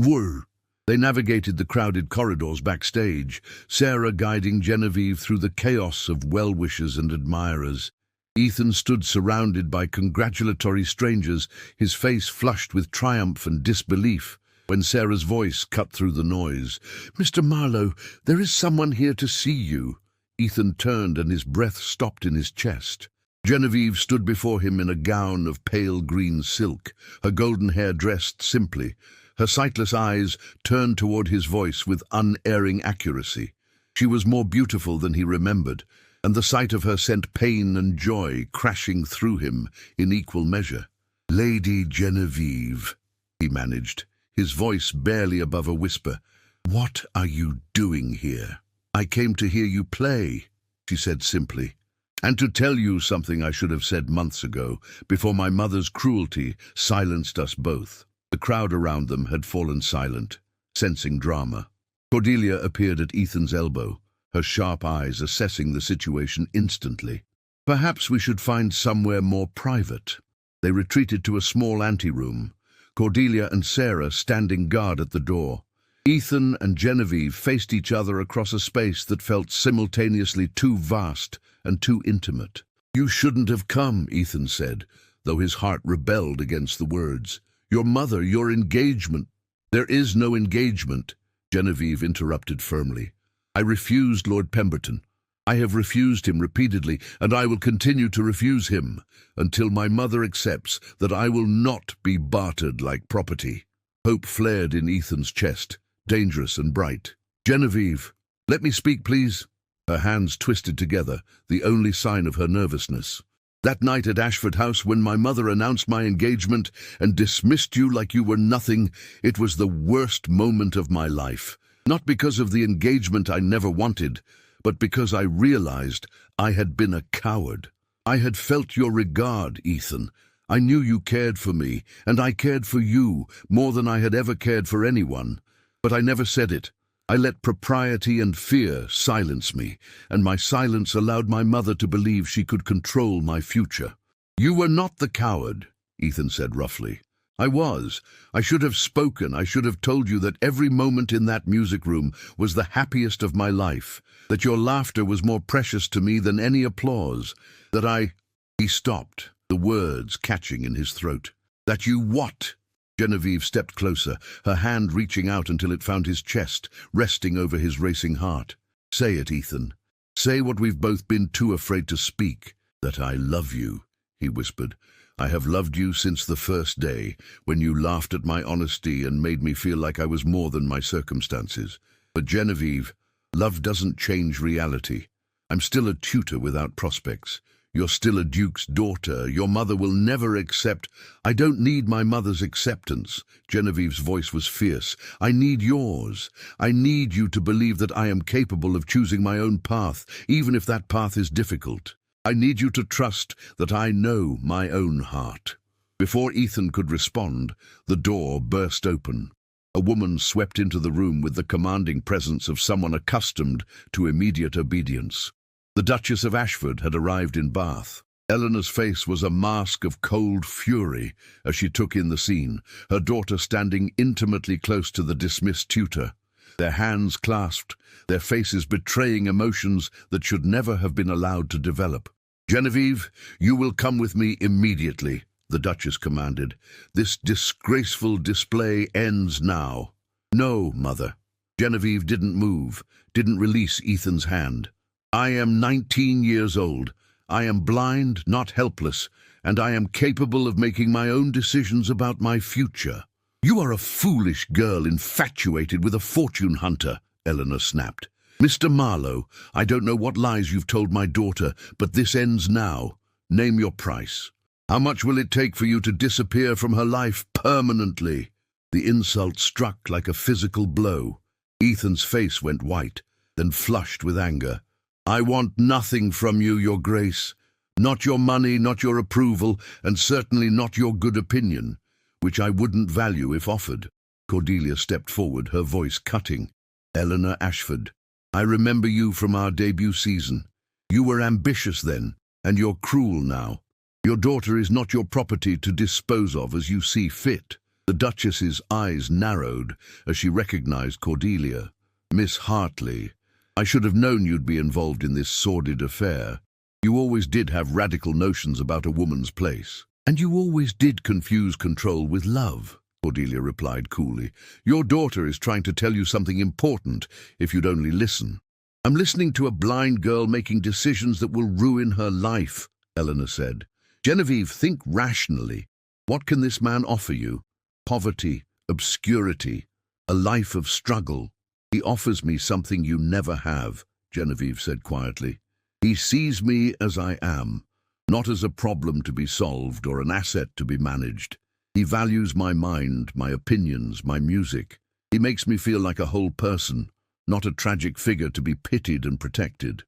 Whir! They navigated the crowded corridors backstage, Sarah guiding Genevieve through the chaos of well-wishers and admirers. Ethan stood surrounded by congratulatory strangers, his face flushed with triumph and disbelief, when Sarah's voice cut through the noise. "Mr. Marlowe, there is someone here to see you." Ethan turned and his breath stopped in his chest. Genevieve stood before him in a gown of pale green silk, her golden hair dressed simply, her sightless eyes turned toward his voice with unerring accuracy. She was more beautiful than he remembered, and the sight of her sent pain and joy crashing through him in equal measure. "Lady Genevieve," he managed, his voice barely above a whisper, "what are you doing here?" "I came to hear you play," she said simply, "and to tell you something I should have said months ago, before my mother's cruelty silenced us both." The crowd around them had fallen silent, sensing drama. Cordelia appeared at Ethan's elbow, her sharp eyes assessing the situation instantly. "Perhaps we should find somewhere more private." They retreated to a small anteroom, Cordelia and Sarah standing guard at the door. Ethan and Genevieve faced each other across a space that felt simultaneously too vast and too intimate. "You shouldn't have come," Ethan said, though his heart rebelled against the words. "Your mother, your engagement—" "There is no engagement," Genevieve interrupted firmly. "I refused Lord Pemberton. I have refused him repeatedly, and I will continue to refuse him until my mother accepts that I will not be bartered like property." Hope flared in Ethan's chest, dangerous and bright. "Genevieve, let me speak, please." Her hands twisted together, the only sign of her nervousness. "That night at Ashford House, when my mother announced my engagement and dismissed you like you were nothing, it was the worst moment of my life. Not because of the engagement I never wanted, but because I realized I had been a coward. I had felt your regard, Ethan. I knew you cared for me, and I cared for you more than I had ever cared for anyone. But I never said it. I let propriety and fear silence me, and my silence allowed my mother to believe she could control my future. You were not the coward, Ethan said roughly. I was. I should have spoken. I should have told you that every moment in that music room was the happiest of my life, that your laughter was more precious to me than any applause, that I— He stopped, the words catching in his throat. That you what? Genevieve stepped closer, her hand reaching out until it found his chest, resting over his racing heart. Say it, Ethan. Say what we've both been too afraid to speak. That I love you, he whispered. I have loved you since the first day, when you laughed at my honesty and made me feel like I was more than my circumstances. But Genevieve, love doesn't change reality. I'm still a tutor without prospects. You're still a duke's daughter. Your mother will never accept— I don't need my mother's acceptance. Genevieve's voice was fierce. I need yours. I need you to believe that I am capable of choosing my own path, even if that path is difficult. I need you to trust that I know my own heart. Before Ethan could respond, the door burst open. A woman swept into the room with the commanding presence of someone accustomed to immediate obedience. The Duchess of Ashford had arrived in Bath. Eleanor's face was a mask of cold fury as she took in the scene, her daughter standing intimately close to the dismissed tutor, their hands clasped, their faces betraying emotions that should never have been allowed to develop. Genevieve, you will come with me immediately, the Duchess commanded. This disgraceful display ends now. No, Mother. Genevieve didn't move, didn't release Ethan's hand. I am 19 years old. I am blind, not helpless, and I am capable of making my own decisions about my future. You are a foolish girl infatuated with a fortune hunter, Eleanor snapped. Mr. Marlowe, I don't know what lies you've told my daughter, but this ends now. Name your price. How much will it take for you to disappear from her life permanently? The insult struck like a physical blow. Ethan's face went white, then flushed with anger. I want nothing from you, Your Grace. Not your money, not your approval, and certainly not your good opinion, which I wouldn't value if offered. Cordelia stepped forward, her voice cutting. Eleanor Ashford, I remember you from our debut season. You were ambitious then, and you're cruel now. Your daughter is not your property to dispose of as you see fit. The Duchess's eyes narrowed as she recognized Cordelia. Miss Hartley, I should have known you'd be involved in this sordid affair. You always did have radical notions about a woman's place. And you always did confuse control with love, Cordelia replied coolly. Your daughter is trying to tell you something important, if you'd only listen. I'm listening to a blind girl making decisions that will ruin her life, Eleanor said. Genevieve, think rationally. What can this man offer you? Poverty, obscurity, a life of struggle. He offers me something you never have, Genevieve said quietly. He sees me as I am, not as a problem to be solved or an asset to be managed. He values my mind, my opinions, my music. He makes me feel like a whole person, not a tragic figure to be pitied and protected.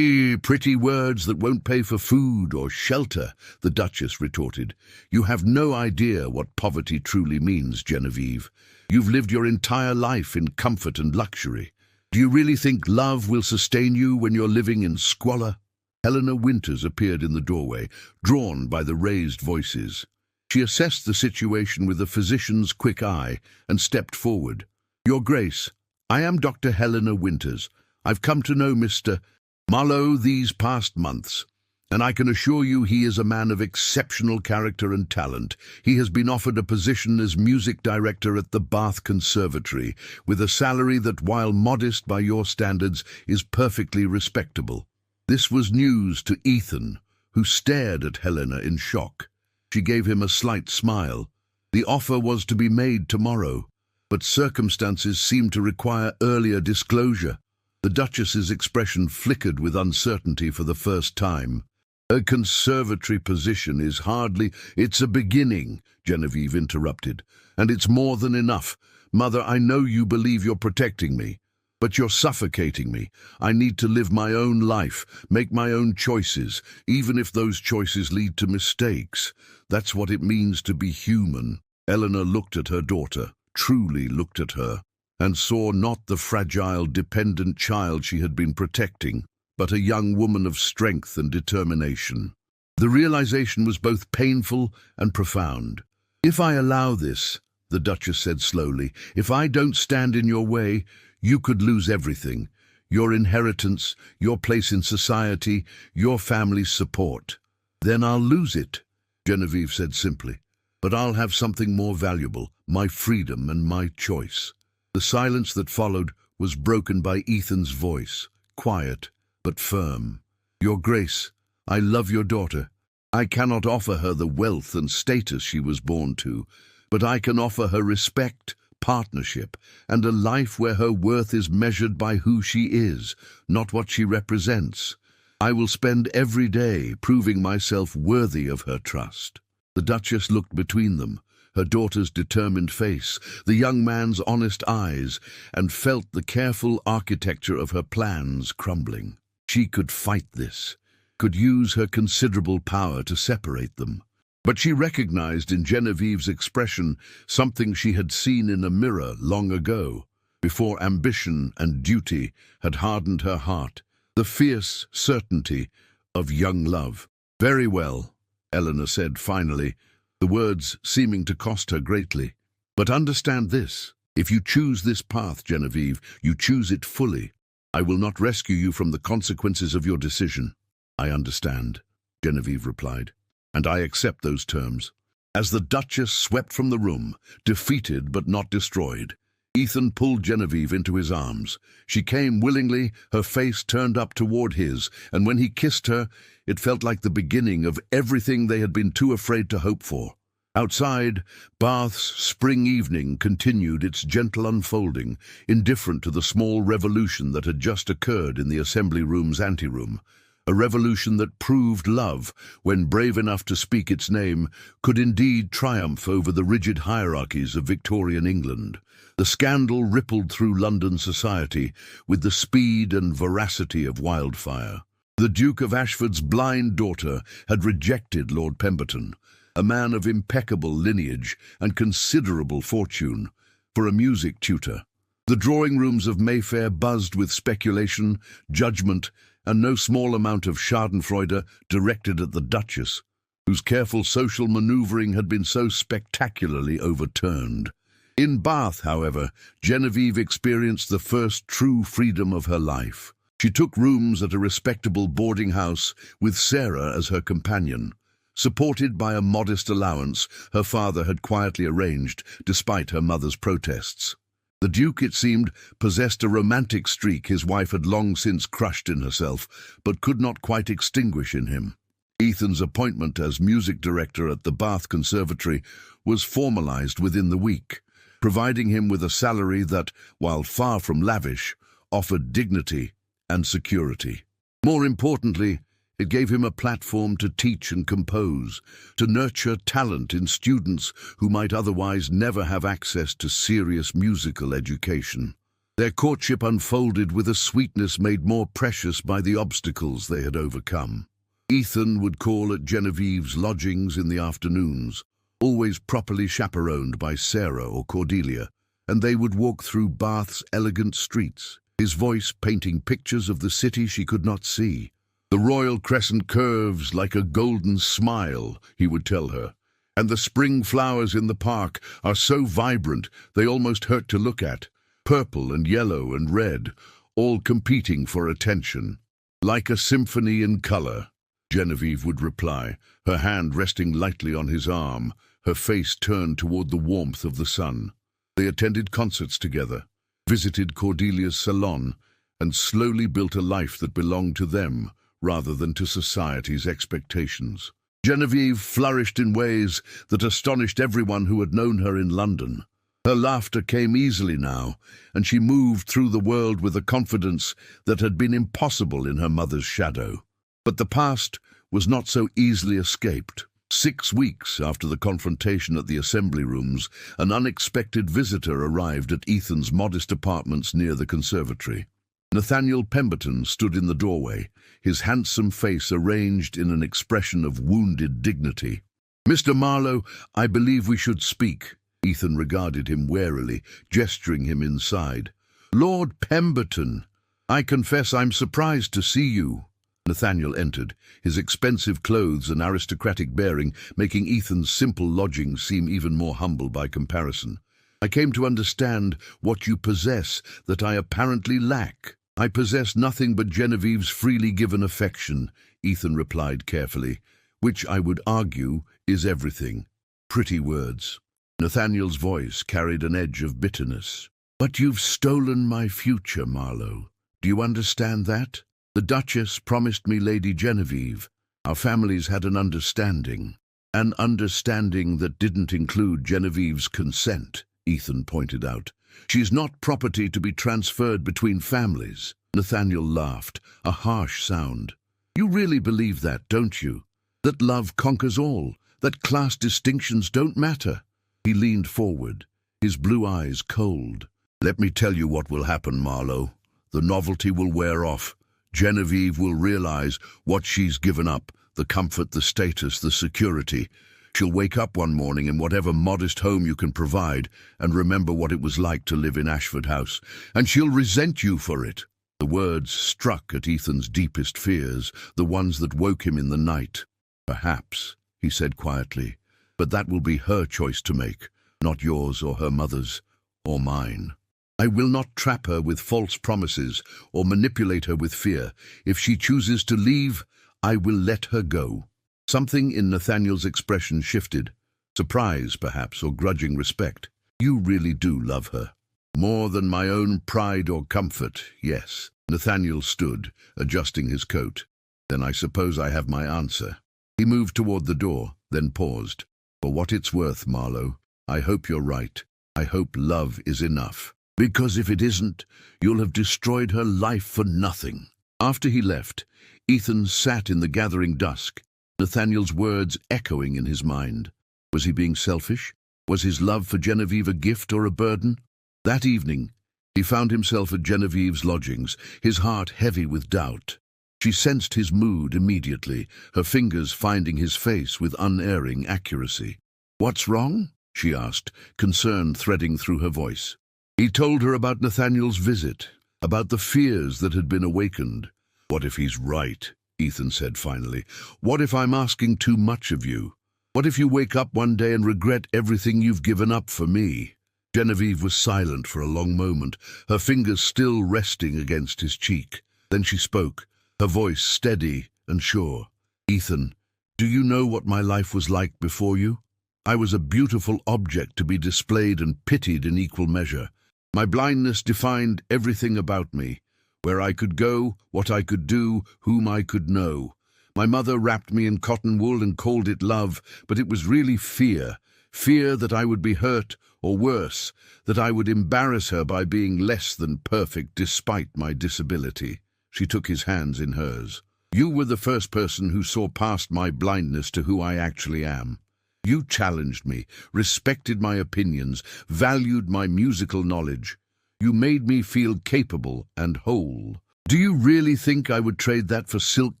Pretty words that won't pay for food or shelter, the Duchess retorted. You have no idea what poverty truly means, Genevieve. You've lived your entire life in comfort and luxury. Do you really think love will sustain you when you're living in squalor? Eleanor Winters appeared in the doorway, drawn by the raised voices. She assessed the situation with a physician's quick eye and stepped forward. Your Grace, I am Dr. Helena Winters. I've come to know Mr. Marlowe these past months, and I can assure you he is a man of exceptional character and talent. He has been offered a position as music director at the Bath Conservatory, with a salary that, while modest by your standards, is perfectly respectable. This was news to Ethan, who stared at Helena in shock. She gave him a slight smile. The offer was to be made tomorrow, but circumstances seemed to require earlier disclosure. The Duchess's expression flickered with uncertainty for the first time. A conservatory position is hardly— It's a beginning, Genevieve interrupted, and it's more than enough. Mother, I know you believe you're protecting me, But you're suffocating me. I need to live my own life, make my own choices, even if those choices lead to mistakes. That's what it means to be human." Eleanor looked at her daughter, truly looked at her, and saw not the fragile, dependent child she had been protecting, but a young woman of strength and determination. The realization was both painful and profound. "If I allow this," the Duchess said slowly, "if I don't stand in your way, you could lose everything. Your inheritance, your place in society, your family's support." "Then I'll lose it," Genevieve said simply. "But I'll have something more valuable, my freedom and my choice." The silence that followed was broken by Ethan's voice, quiet but firm. "Your Grace, I love your daughter. I cannot offer her the wealth and status she was born to, but I can offer her respect, partnership, and a life where her worth is measured by who she is, not what she represents. I will spend every day proving myself worthy of her trust." The Duchess looked between them, her daughter's determined face, the young man's honest eyes, and felt the careful architecture of her plans crumbling. She could fight this, could use her considerable power to separate them. But she recognized in Genevieve's expression something she had seen in a mirror long ago, before ambition and duty had hardened her heart, the fierce certainty of young love. "Very well," Eleanor said finally, the words seeming to cost her greatly. "But understand this, if you choose this path, Genevieve, you choose it fully. I will not rescue you from the consequences of your decision." "I understand," Genevieve replied, "and I accept those terms." As the Duchess swept from the room, defeated but not destroyed, Ethan pulled Genevieve into his arms. She came willingly, her face turned up toward his, and when he kissed her, it felt like the beginning of everything they had been too afraid to hope for. Outside, Bath's spring evening continued its gentle unfolding, indifferent to the small revolution that had just occurred in the Assembly Room's anteroom. A revolution that proved love, when brave enough to speak its name, could indeed triumph over the rigid hierarchies of Victorian England. The scandal rippled through London society with the speed and veracity of wildfire. The Duke of Ashford's blind daughter had rejected Lord Pemberton, a man of impeccable lineage and considerable fortune, for a music tutor. The drawing rooms of Mayfair buzzed with speculation, judgment, and no small amount of schadenfreude directed at the Duchess, whose careful social manoeuvring had been so spectacularly overturned. In Bath, however, Genevieve experienced the first true freedom of her life. She took rooms at a respectable boarding house with Sarah as her companion. Supported by a modest allowance her father had quietly arranged, despite her mother's protests. The Duke, it seemed, possessed a romantic streak his wife had long since crushed in herself, but could not quite extinguish in him. Ethan's appointment as music director at the Bath Conservatory was formalized within the week, providing him with a salary that, while far from lavish, offered dignity and security. More importantly, it gave him a platform to teach and compose, to nurture talent in students who might otherwise never have access to serious musical education. Their courtship unfolded with a sweetness made more precious by the obstacles they had overcome. Ethan would call at Genevieve's lodgings in the afternoons, always properly chaperoned by Sarah or Cordelia, and they would walk through Bath's elegant streets, his voice painting pictures of the city she could not see. "The Royal Crescent curves like a golden smile," he would tell her, "and the spring flowers in the park are so vibrant they almost hurt to look at, purple and yellow and red, all competing for attention. Like a symphony in color," Genevieve would reply, her hand resting lightly on his arm, her face turned toward the warmth of the sun. They attended concerts together, visited Cordelia's salon, and slowly built a life that belonged to them rather than to society's expectations. Genevieve flourished in ways that astonished everyone who had known her in London. Her laughter came easily now, and she moved through the world with a confidence that had been impossible in her mother's shadow. But the past was not so easily escaped. 6 weeks after the confrontation at the assembly rooms, an unexpected visitor arrived at Ethan's modest apartments near the conservatory. Nathaniel Pemberton stood in the doorway, his handsome face arranged in an expression of wounded dignity. "Mr. Marlowe, I believe we should speak." Ethan regarded him warily, gesturing him inside. "Lord Pemberton, I confess I'm surprised to see you." Nathaniel entered, his expensive clothes and aristocratic bearing making Ethan's simple lodging seem even more humble by comparison. "I came to understand what you possess that I apparently lack." "I possess nothing but Genevieve's freely given affection," Ethan replied carefully, "which I would argue is everything." Pretty words. Nathaniel's voice carried an edge of bitterness. "But you've stolen my future, Marlowe. Do you understand that? The Duchess promised me Lady Genevieve. Our families had an understanding. An understanding that didn't include Genevieve's consent," Ethan pointed out. "She's not property to be transferred between families." Nathaniel laughed, a harsh sound. "You really believe that, don't you? That love conquers all, that class distinctions don't matter?" He leaned forward, his blue eyes cold. "Let me tell you what will happen, Marlowe. The novelty will wear off. Genevieve will realize what she's given up, the comfort, the status, the security. She'll wake up one morning in whatever modest home you can provide and remember what it was like to live in Ashford House, and she'll resent you for it." The words struck at Ethan's deepest fears, the ones that woke him in the night. "Perhaps," he said quietly, "but that will be her choice to make, not yours or her mother's, or mine. I will not trap her with false promises or manipulate her with fear. If she chooses to leave, I will let her go." Something in Nathaniel's expression shifted. Surprise, perhaps, or grudging respect. "You really do love her." "More than my own pride or comfort, yes." Nathaniel stood, adjusting his coat. "Then I suppose I have my answer." He moved toward the door, then paused. "For what it's worth, Marlowe, I hope you're right. I hope love is enough. Because if it isn't, you'll have destroyed her life for nothing." After he left, Ethan sat in the gathering dusk, Nathaniel's words echoing in his mind. Was he being selfish? Was his love for Genevieve a gift or a burden? That evening, he found himself at Genevieve's lodgings, his heart heavy with doubt. She sensed his mood immediately, her fingers finding his face with unerring accuracy. "What's wrong?" she asked, concern threading through her voice. He told her about Nathaniel's visit, about the fears that had been awakened. "What if he's right?" Ethan said finally. "What if I'm asking too much of you? What if you wake up one day and regret everything you've given up for me?" Genevieve was silent for a long moment, her fingers still resting against his cheek. Then she spoke, her voice steady and sure. "Ethan, do you know what my life was like before you? I was a beautiful object to be displayed and pitied in equal measure. My blindness defined everything about me, where I could go, what I could do, whom I could know. My mother wrapped me in cotton wool and called it love, but it was really fear. Fear that I would be hurt, or worse, that I would embarrass her by being less than perfect despite my disability." She took his hands in hers. "You were the first person who saw past my blindness to who I actually am. You challenged me, respected my opinions, valued my musical knowledge. You made me feel capable and whole. Do you really think I would trade that for silk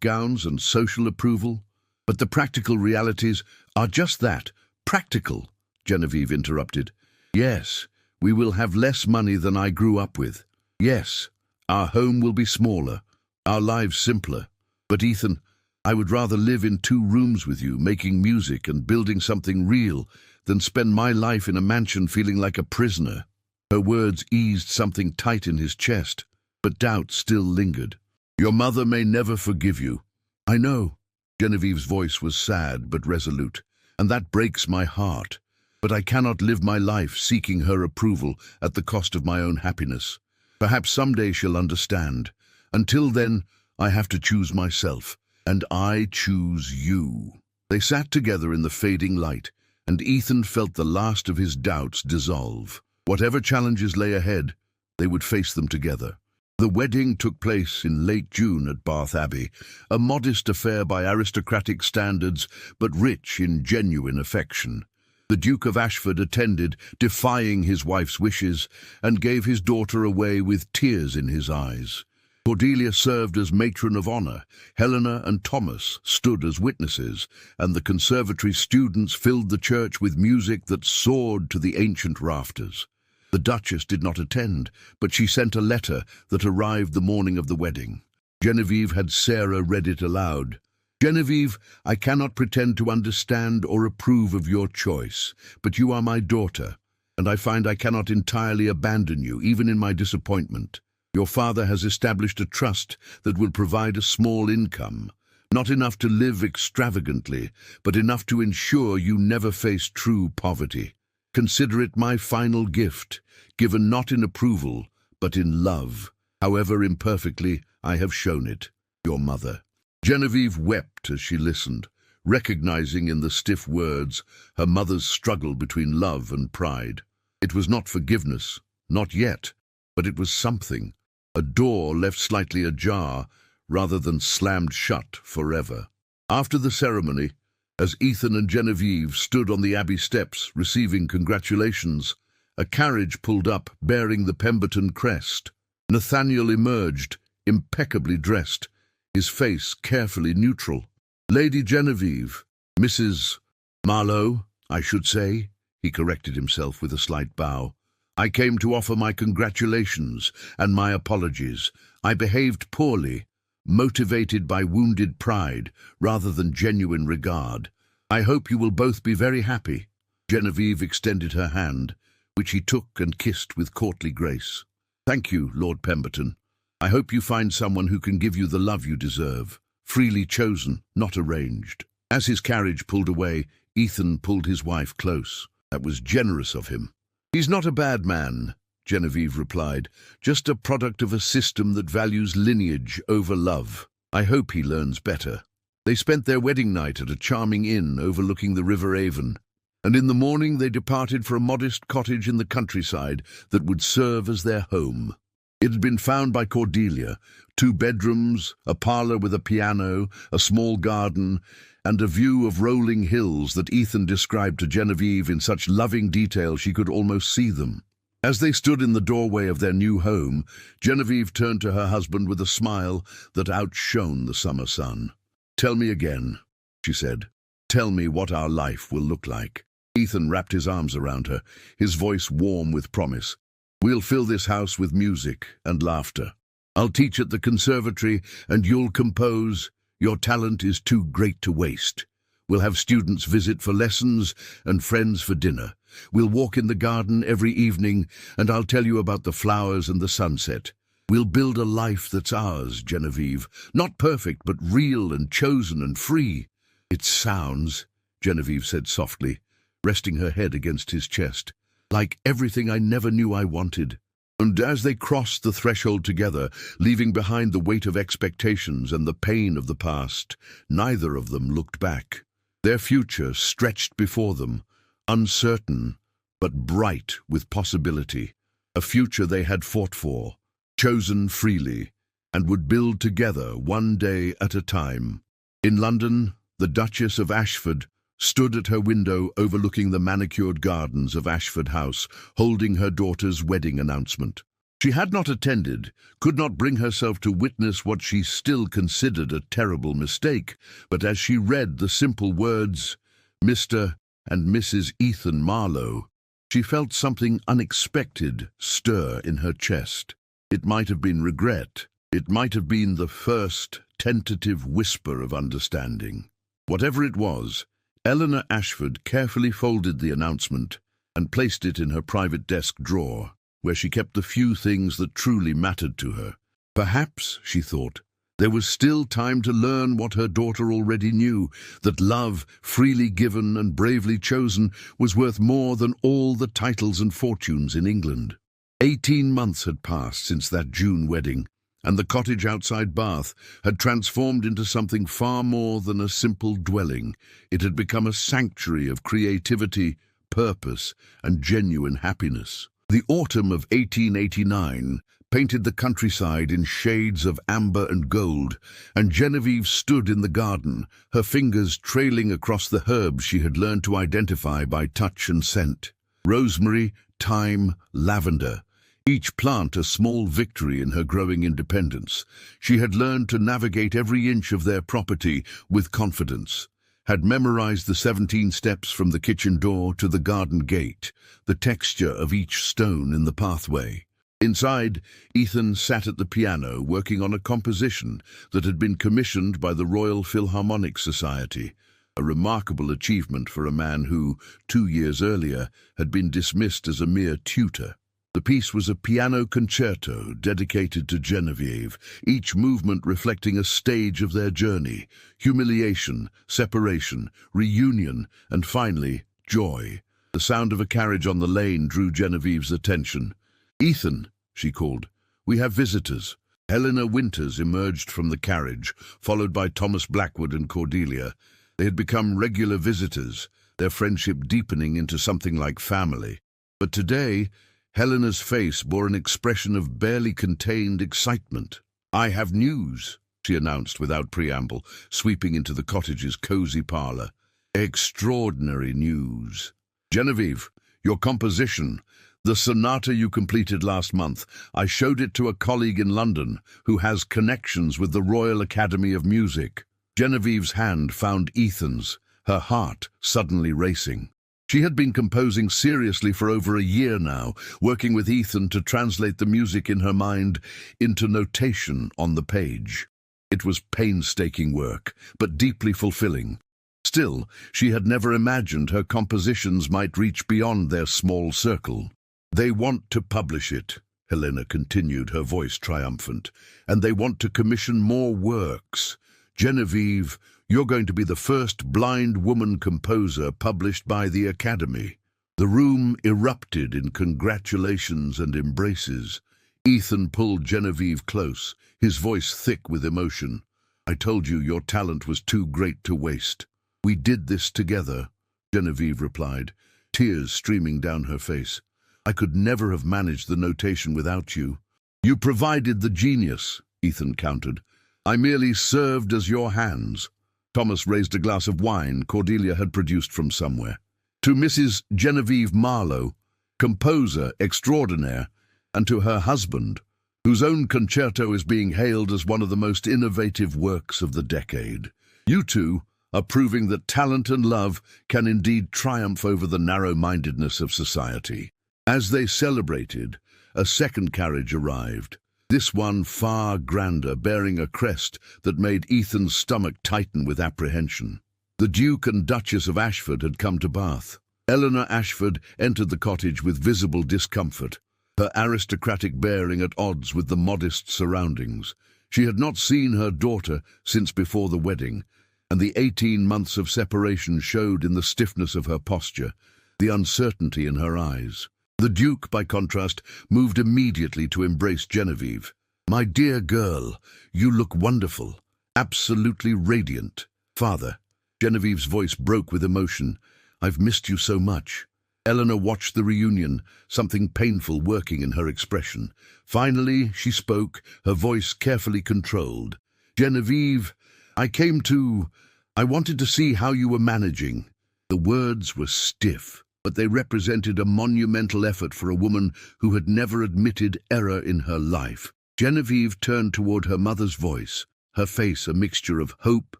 gowns and social approval? But the practical realities are just that, practical," Genevieve interrupted. "Yes, we will have less money than I grew up with. Yes, our home will be smaller, our lives simpler. But Ethan, I would rather live in 2 rooms with you, making music and building something real, than spend my life in a mansion feeling like a prisoner." Her words eased something tight in his chest, but doubt still lingered. "Your mother may never forgive you." "I know." Genevieve's voice was sad but resolute. "And that breaks my heart. But I cannot live my life seeking her approval at the cost of my own happiness. Perhaps someday she'll understand. Until then, I have to choose myself. And I choose you." They sat together in the fading light, and Ethan felt the last of his doubts dissolve. Whatever challenges lay ahead, they would face them together. The wedding took place in late June at Bath Abbey, a modest affair by aristocratic standards, but rich in genuine affection. The Duke of Ashford attended, defying his wife's wishes, and gave his daughter away with tears in his eyes. Cordelia served as matron of honour, Helena and Thomas stood as witnesses, and the conservatory students filled the church with music that soared to the ancient rafters. The Duchess did not attend, but she sent a letter that arrived the morning of the wedding. Genevieve had Sarah read it aloud. "Genevieve, I cannot pretend to understand or approve of your choice, but you are my daughter, and I find I cannot entirely abandon you, even in my disappointment. Your father has established a trust that will provide a small income, not enough to live extravagantly, but enough to ensure you never face true poverty. Consider it my final gift, given not in approval, but in love. However imperfectly, I have shown it. Your mother." Genevieve wept as she listened, recognizing in the stiff words her mother's struggle between love and pride. It was not forgiveness, not yet, but it was something. A door left slightly ajar, rather than slammed shut forever. After the ceremony, as Ethan and Genevieve stood on the Abbey steps receiving congratulations, a carriage pulled up bearing the Pemberton crest. Nathaniel emerged, impeccably dressed, his face carefully neutral. "Lady Genevieve, Mrs. Marlowe, I should say," he corrected himself with a slight bow. "I came to offer my congratulations and my apologies. I behaved poorly, motivated by wounded pride rather than genuine regard. I hope you will both be very happy." Genevieve extended her hand, which he took and kissed with courtly grace. "Thank you, Lord Pemberton. I hope you find someone who can give you the love you deserve, freely chosen, not arranged." As his carriage pulled away, Ethan pulled his wife close. "That was generous of him." "He's not a bad man," Genevieve replied, "just a product of a system that values lineage over love. I hope he learns better." They spent their wedding night at a charming inn overlooking the River Avon, and in the morning they departed for a modest cottage in the countryside that would serve as their home. It had been found by Cordelia, 2 bedrooms, a parlour with a piano, a small garden, and a view of rolling hills that Ethan described to Genevieve in such loving detail she could almost see them. As they stood in the doorway of their new home, Genevieve turned to her husband with a smile that outshone the summer sun. "Tell me again," she said. "Tell me what our life will look like." Ethan wrapped his arms around her, his voice warm with promise. "We'll fill this house with music and laughter. I'll teach at the conservatory, and you'll compose. Your talent is too great to waste. We'll have students visit for lessons and friends for dinner. We'll walk in the garden every evening, and I'll tell you about the flowers and the sunset. We'll build a life that's ours, Genevieve. Not perfect, but real and chosen and free." "It sounds," Genevieve said softly, resting her head against his chest, "like everything I never knew I wanted." And as they crossed the threshold together, leaving behind the weight of expectations and the pain of the past, neither of them looked back. Their future stretched before them, uncertain, but bright with possibility. A future they had fought for, chosen freely, and would build together one day at a time. In London, the Duchess of Ashford stood at her window overlooking the manicured gardens of Ashford House, holding her daughter's wedding announcement. She had not attended, could not bring herself to witness what she still considered a terrible mistake, but as she read the simple words, "Mr. and Mrs. Ethan Marlowe," she felt something unexpected stir in her chest. It might have been regret. It might have been the first tentative whisper of understanding. Whatever it was, Eleanor Ashford carefully folded the announcement and placed it in her private desk drawer, where she kept the few things that truly mattered to her. Perhaps, she thought, there was still time to learn what her daughter already knew, that love, freely given and bravely chosen, was worth more than all the titles and fortunes in England. 18 months had passed since that June wedding, and the cottage outside Bath had transformed into something far more than a simple dwelling. It had become a sanctuary of creativity, purpose, and genuine happiness. The autumn of 1889 painted the countryside in shades of amber and gold, and Genevieve stood in the garden, her fingers trailing across the herbs she had learned to identify by touch and scent. Rosemary, thyme, lavender, each plant a small victory in her growing independence. She had learned to navigate every inch of their property with confidence, had memorized the 17 steps from the kitchen door to the garden gate, the texture of each stone in the pathway. Inside, Ethan sat at the piano working on a composition that had been commissioned by the Royal Philharmonic Society, a remarkable achievement for a man who, 2 years earlier, had been dismissed as a mere tutor. The piece was a piano concerto dedicated to Genevieve, each movement reflecting a stage of their journey: humiliation, separation, reunion, and finally, joy. The sound of a carriage on the lane drew Genevieve's attention. "Ethan," she called, "we have visitors." Helena Winters emerged from the carriage, followed by Thomas Blackwood and Cordelia. They had become regular visitors, their friendship deepening into something like family. But today, Helena's face bore an expression of barely contained excitement. "I have news," she announced without preamble, sweeping into the cottage's cozy parlour. "Extraordinary news. Genevieve, your composition, the sonata you completed last month, I showed it to a colleague in London who has connections with the Royal Academy of Music." Genevieve's hand found Ethan's, her heart suddenly racing. She had been composing seriously for over a year now, working with Ethan to translate the music in her mind into notation on the page. It was painstaking work, but deeply fulfilling. Still, she had never imagined her compositions might reach beyond their small circle. "They want to publish it," Helena continued, her voice triumphant, "and they want to commission more works. Genevieve, you're going to be the first blind woman composer published by the Academy." The room erupted in congratulations and embraces. Ethan pulled Genevieve close, his voice thick with emotion. "I told you your talent was too great to waste." "We did this together," Genevieve replied, tears streaming down her face. "I could never have managed the notation without you." "You provided the genius," Ethan countered. "I merely served as your hands." Thomas raised a glass of wine Cordelia had produced from somewhere. "To Mrs. Genevieve Marlowe, composer extraordinaire, and to her husband, whose own concerto is being hailed as one of the most innovative works of the decade. You two are proving that talent and love can indeed triumph over the narrow-mindedness of society." As they celebrated, a second carriage arrived, this one far grander, bearing a crest that made Ethan's stomach tighten with apprehension. The Duke and Duchess of Ashford had come to Bath. Eleanor Ashford entered the cottage with visible discomfort, her aristocratic bearing at odds with the modest surroundings. She had not seen her daughter since before the wedding, and the 18 months of separation showed in the stiffness of her posture, the uncertainty in her eyes. The Duke, by contrast, moved immediately to embrace Genevieve. "My dear girl, you look wonderful, absolutely radiant." "Father," Genevieve's voice broke with emotion, "I've missed you so much." Eleanor watched the reunion, something painful working in her expression. Finally, she spoke, her voice carefully controlled. "Genevieve, I wanted to see how you were managing." The words were stiff, but they represented a monumental effort for a woman who had never admitted error in her life. Genevieve turned toward her mother's voice, her face a mixture of hope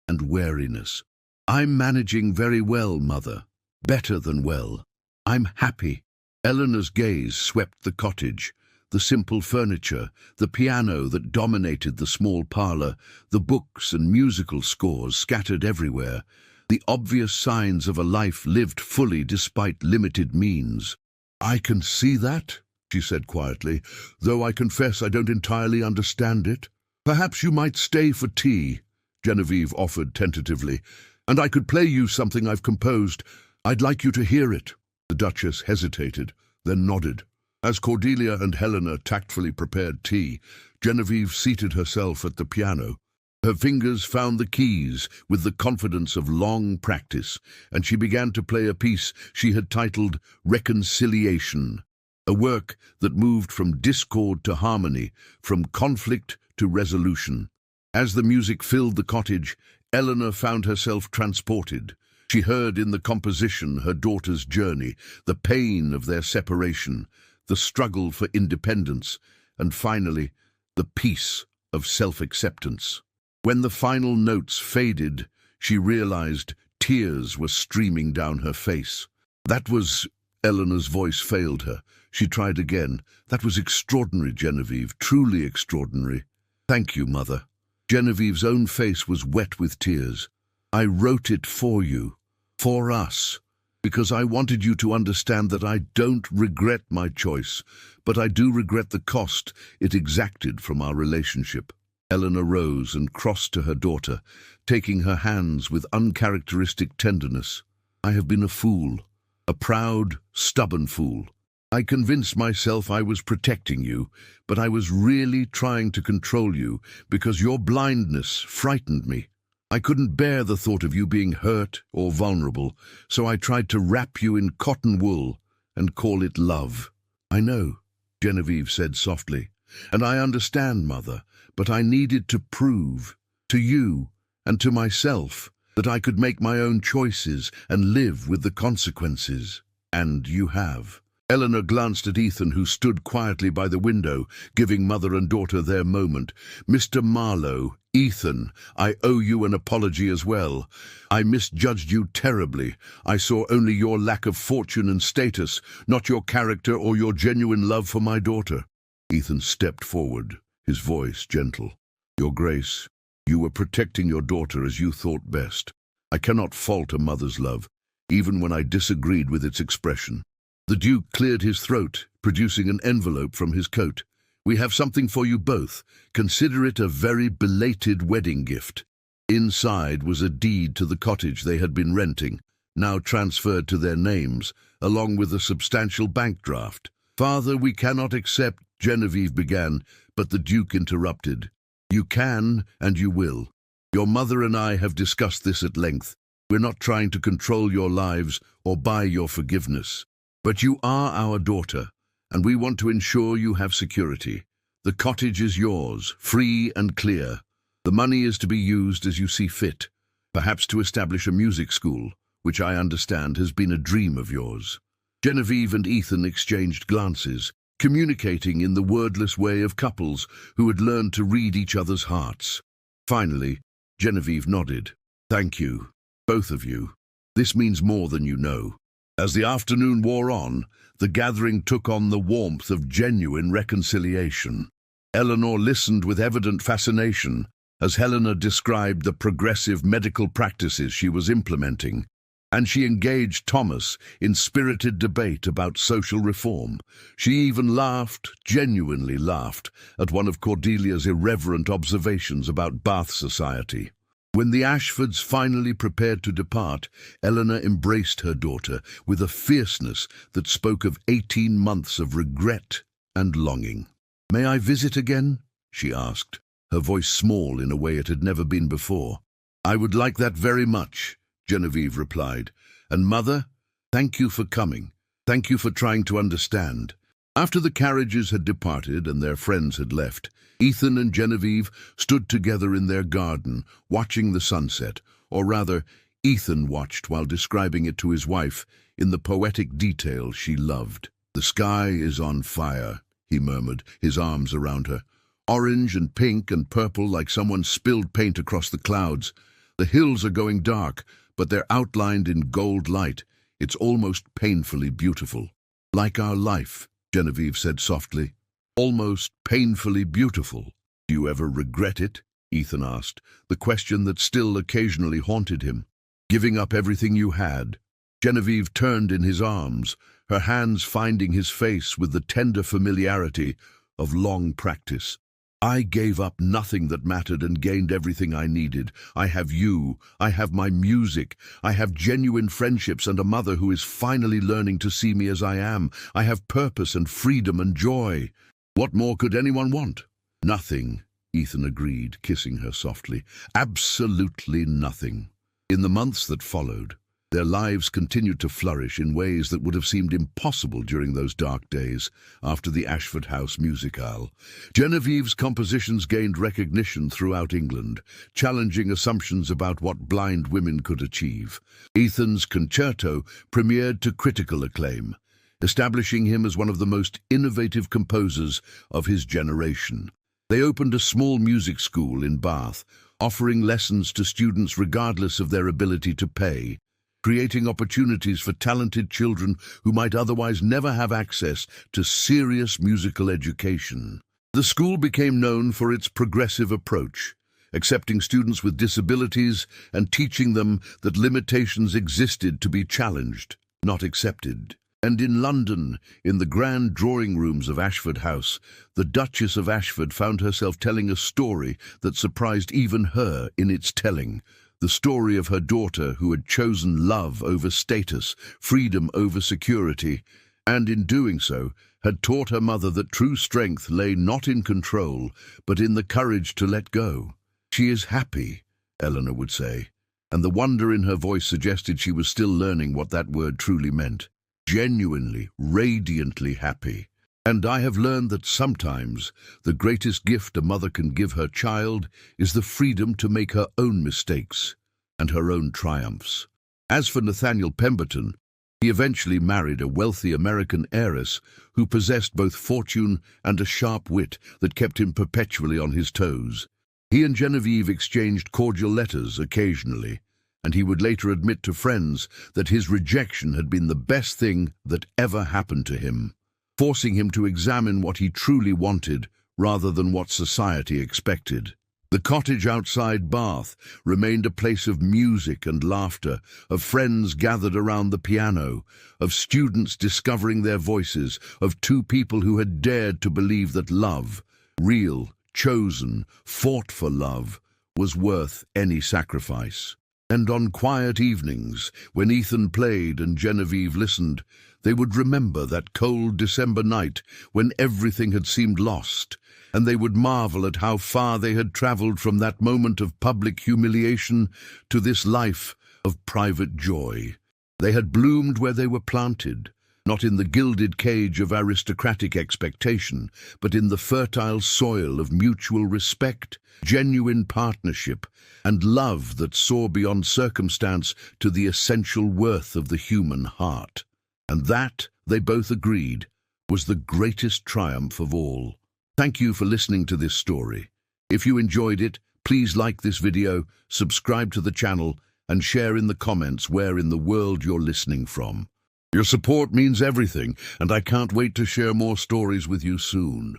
and wariness. "I'm managing very well, Mother. Better than well. I'm happy." Eleanor's gaze swept the cottage, the simple furniture, the piano that dominated the small parlour, the books and musical scores scattered everywhere, the obvious signs of a life lived fully despite limited means. "I can see that," she said quietly, "though I confess I don't entirely understand it." "Perhaps you might stay for tea," Genevieve offered tentatively, "and I could play you something I've composed. I'd like you to hear it." The Duchess hesitated, then nodded. As Cordelia and Helena tactfully prepared tea, Genevieve seated herself at the piano. Her fingers found the keys with the confidence of long practice, and she began to play a piece she had titled Reconciliation. a work that moved from discord to harmony, from conflict to resolution. As the music filled the cottage, Eleanor found herself transported. She heard in the composition her daughter's journey, the pain of their separation, the struggle for independence, and finally, the peace of self-acceptance. When the final notes faded, she realized tears were streaming down her face. That was... Eleanor's voice failed her. She tried again. That was extraordinary, Genevieve, truly extraordinary. Thank you, Mother. Genevieve's own face was wet with tears. I wrote it for you, for us, because I wanted you to understand that I don't regret my choice, but I do regret the cost it exacted from our relationship. Eleanor rose and crossed to her daughter, taking her hands with uncharacteristic tenderness. I have been a fool, a proud, stubborn fool. I convinced myself I was protecting you, but I was really trying to control you because your blindness frightened me. I couldn't bear the thought of you being hurt or vulnerable, so I tried to wrap you in cotton wool and call it love. I know, Genevieve said softly, and I understand, Mother, but I needed to prove to you and to myself that I could make my own choices and live with the consequences. And you have. Eleanor glanced at Ethan, who stood quietly by the window, giving mother and daughter their moment. Mr. Marlowe, Ethan, I owe you an apology as well. I misjudged you terribly. I saw only your lack of fortune and status, not your character or your genuine love for my daughter. Ethan stepped forward, his voice gentle. Your Grace, you were protecting your daughter as you thought best. I cannot fault a mother's love, even when I disagreed with its expression. The Duke cleared his throat, producing an envelope from his coat. We have something for you both. Consider it a very belated wedding gift. Inside was a deed to the cottage they had been renting, now transferred to their names, along with a substantial bank draft. Father, we cannot accept, Genevieve began, but the Duke interrupted. You can, and you will. Your mother and I have discussed this at length. We're not trying to control your lives or buy your forgiveness. But you are our daughter, and we want to ensure you have security. The cottage is yours, free and clear. The money is to be used as you see fit, perhaps to establish a music school, which I understand has been a dream of yours. Genevieve and Ethan exchanged glances, communicating in the wordless way of couples who had learned to read each other's hearts. Finally, Genevieve nodded. Thank you, both of you. This means more than you know. As the afternoon wore on, the gathering took on the warmth of genuine reconciliation. Eleanor listened with evident fascination as Helena described the progressive medical practices she was implementing, and she engaged Thomas in spirited debate about social reform. She even laughed, genuinely laughed, at one of Cordelia's irreverent observations about Bath society. When the Ashfords finally prepared to depart, Eleanor embraced her daughter with a fierceness that spoke of 18 months of regret and longing. May I visit again? She asked, her voice small in a way it had never been before. I would like that very much, Genevieve replied. And Mother, thank you for coming. Thank you for trying to understand. After the carriages had departed and their friends had left, Ethan and Genevieve stood together in their garden, watching the sunset, or rather, Ethan watched while describing it to his wife in the poetic detail she loved. The sky is on fire, he murmured, his arms around her. Orange and pink and purple like someone spilled paint across the clouds. The hills are going dark, but they're outlined in gold light. It's almost painfully beautiful. Like our life, Genevieve said softly. Almost painfully beautiful. Do you ever regret it? Ethan asked, the question that still occasionally haunted him. Giving up everything you had. Genevieve turned in his arms, her hands finding his face with the tender familiarity of long practice. I gave up nothing that mattered and gained everything I needed. I have you, I have my music, I have genuine friendships and a mother who is finally learning to see me as I am. I have purpose and freedom and joy. What more could anyone want? Nothing, Ethan agreed, kissing her softly. Absolutely nothing. In the months that followed, Their lives continued to flourish in ways that would have seemed impossible during those dark days after the Ashford House musicale. Genevieve's compositions gained recognition throughout England, challenging assumptions about what blind women could achieve. Ethan's concerto premiered to critical acclaim, establishing him as one of the most innovative composers of his generation. They opened a small music school in Bath, offering lessons to students regardless of their ability to pay, creating opportunities for talented children who might otherwise never have access to serious musical education. The school became known for its progressive approach, accepting students with disabilities and teaching them that limitations existed to be challenged, not accepted. And in London, in the grand drawing rooms of Ashford House, the Duchess of Ashford found herself telling a story that surprised even her in its telling. The story of her daughter who had chosen love over status, freedom over security, and in doing so, had taught her mother that true strength lay not in control, but in the courage to let go. "She is happy," Eleanor would say, and the wonder in her voice suggested she was still learning what that word truly meant. Genuinely, radiantly happy. And I have learned that sometimes the greatest gift a mother can give her child is the freedom to make her own mistakes and her own triumphs. As for Nathaniel Pemberton, he eventually married a wealthy American heiress who possessed both fortune and a sharp wit that kept him perpetually on his toes. He and Genevieve exchanged cordial letters occasionally, and he would later admit to friends that his rejection had been the best thing that ever happened to him, forcing him to examine what he truly wanted rather than what society expected. The cottage outside Bath remained a place of music and laughter, of friends gathered around the piano, of students discovering their voices, of two people who had dared to believe that love, real, chosen, fought for love, was worth any sacrifice. And on quiet evenings, when Ethan played and Genevieve listened, they would remember that cold December night when everything had seemed lost, and they would marvel at how far they had traveled from that moment of public humiliation to this life of private joy. They had bloomed where they were planted, not in the gilded cage of aristocratic expectation, but in the fertile soil of mutual respect, genuine partnership, and love that saw beyond circumstance to the essential worth of the human heart. And that, they both agreed, was the greatest triumph of all. Thank you for listening to this story. If you enjoyed it, please like this video, subscribe to the channel, and share in the comments where in the world you're listening from. Your support means everything, and I can't wait to share more stories with you soon.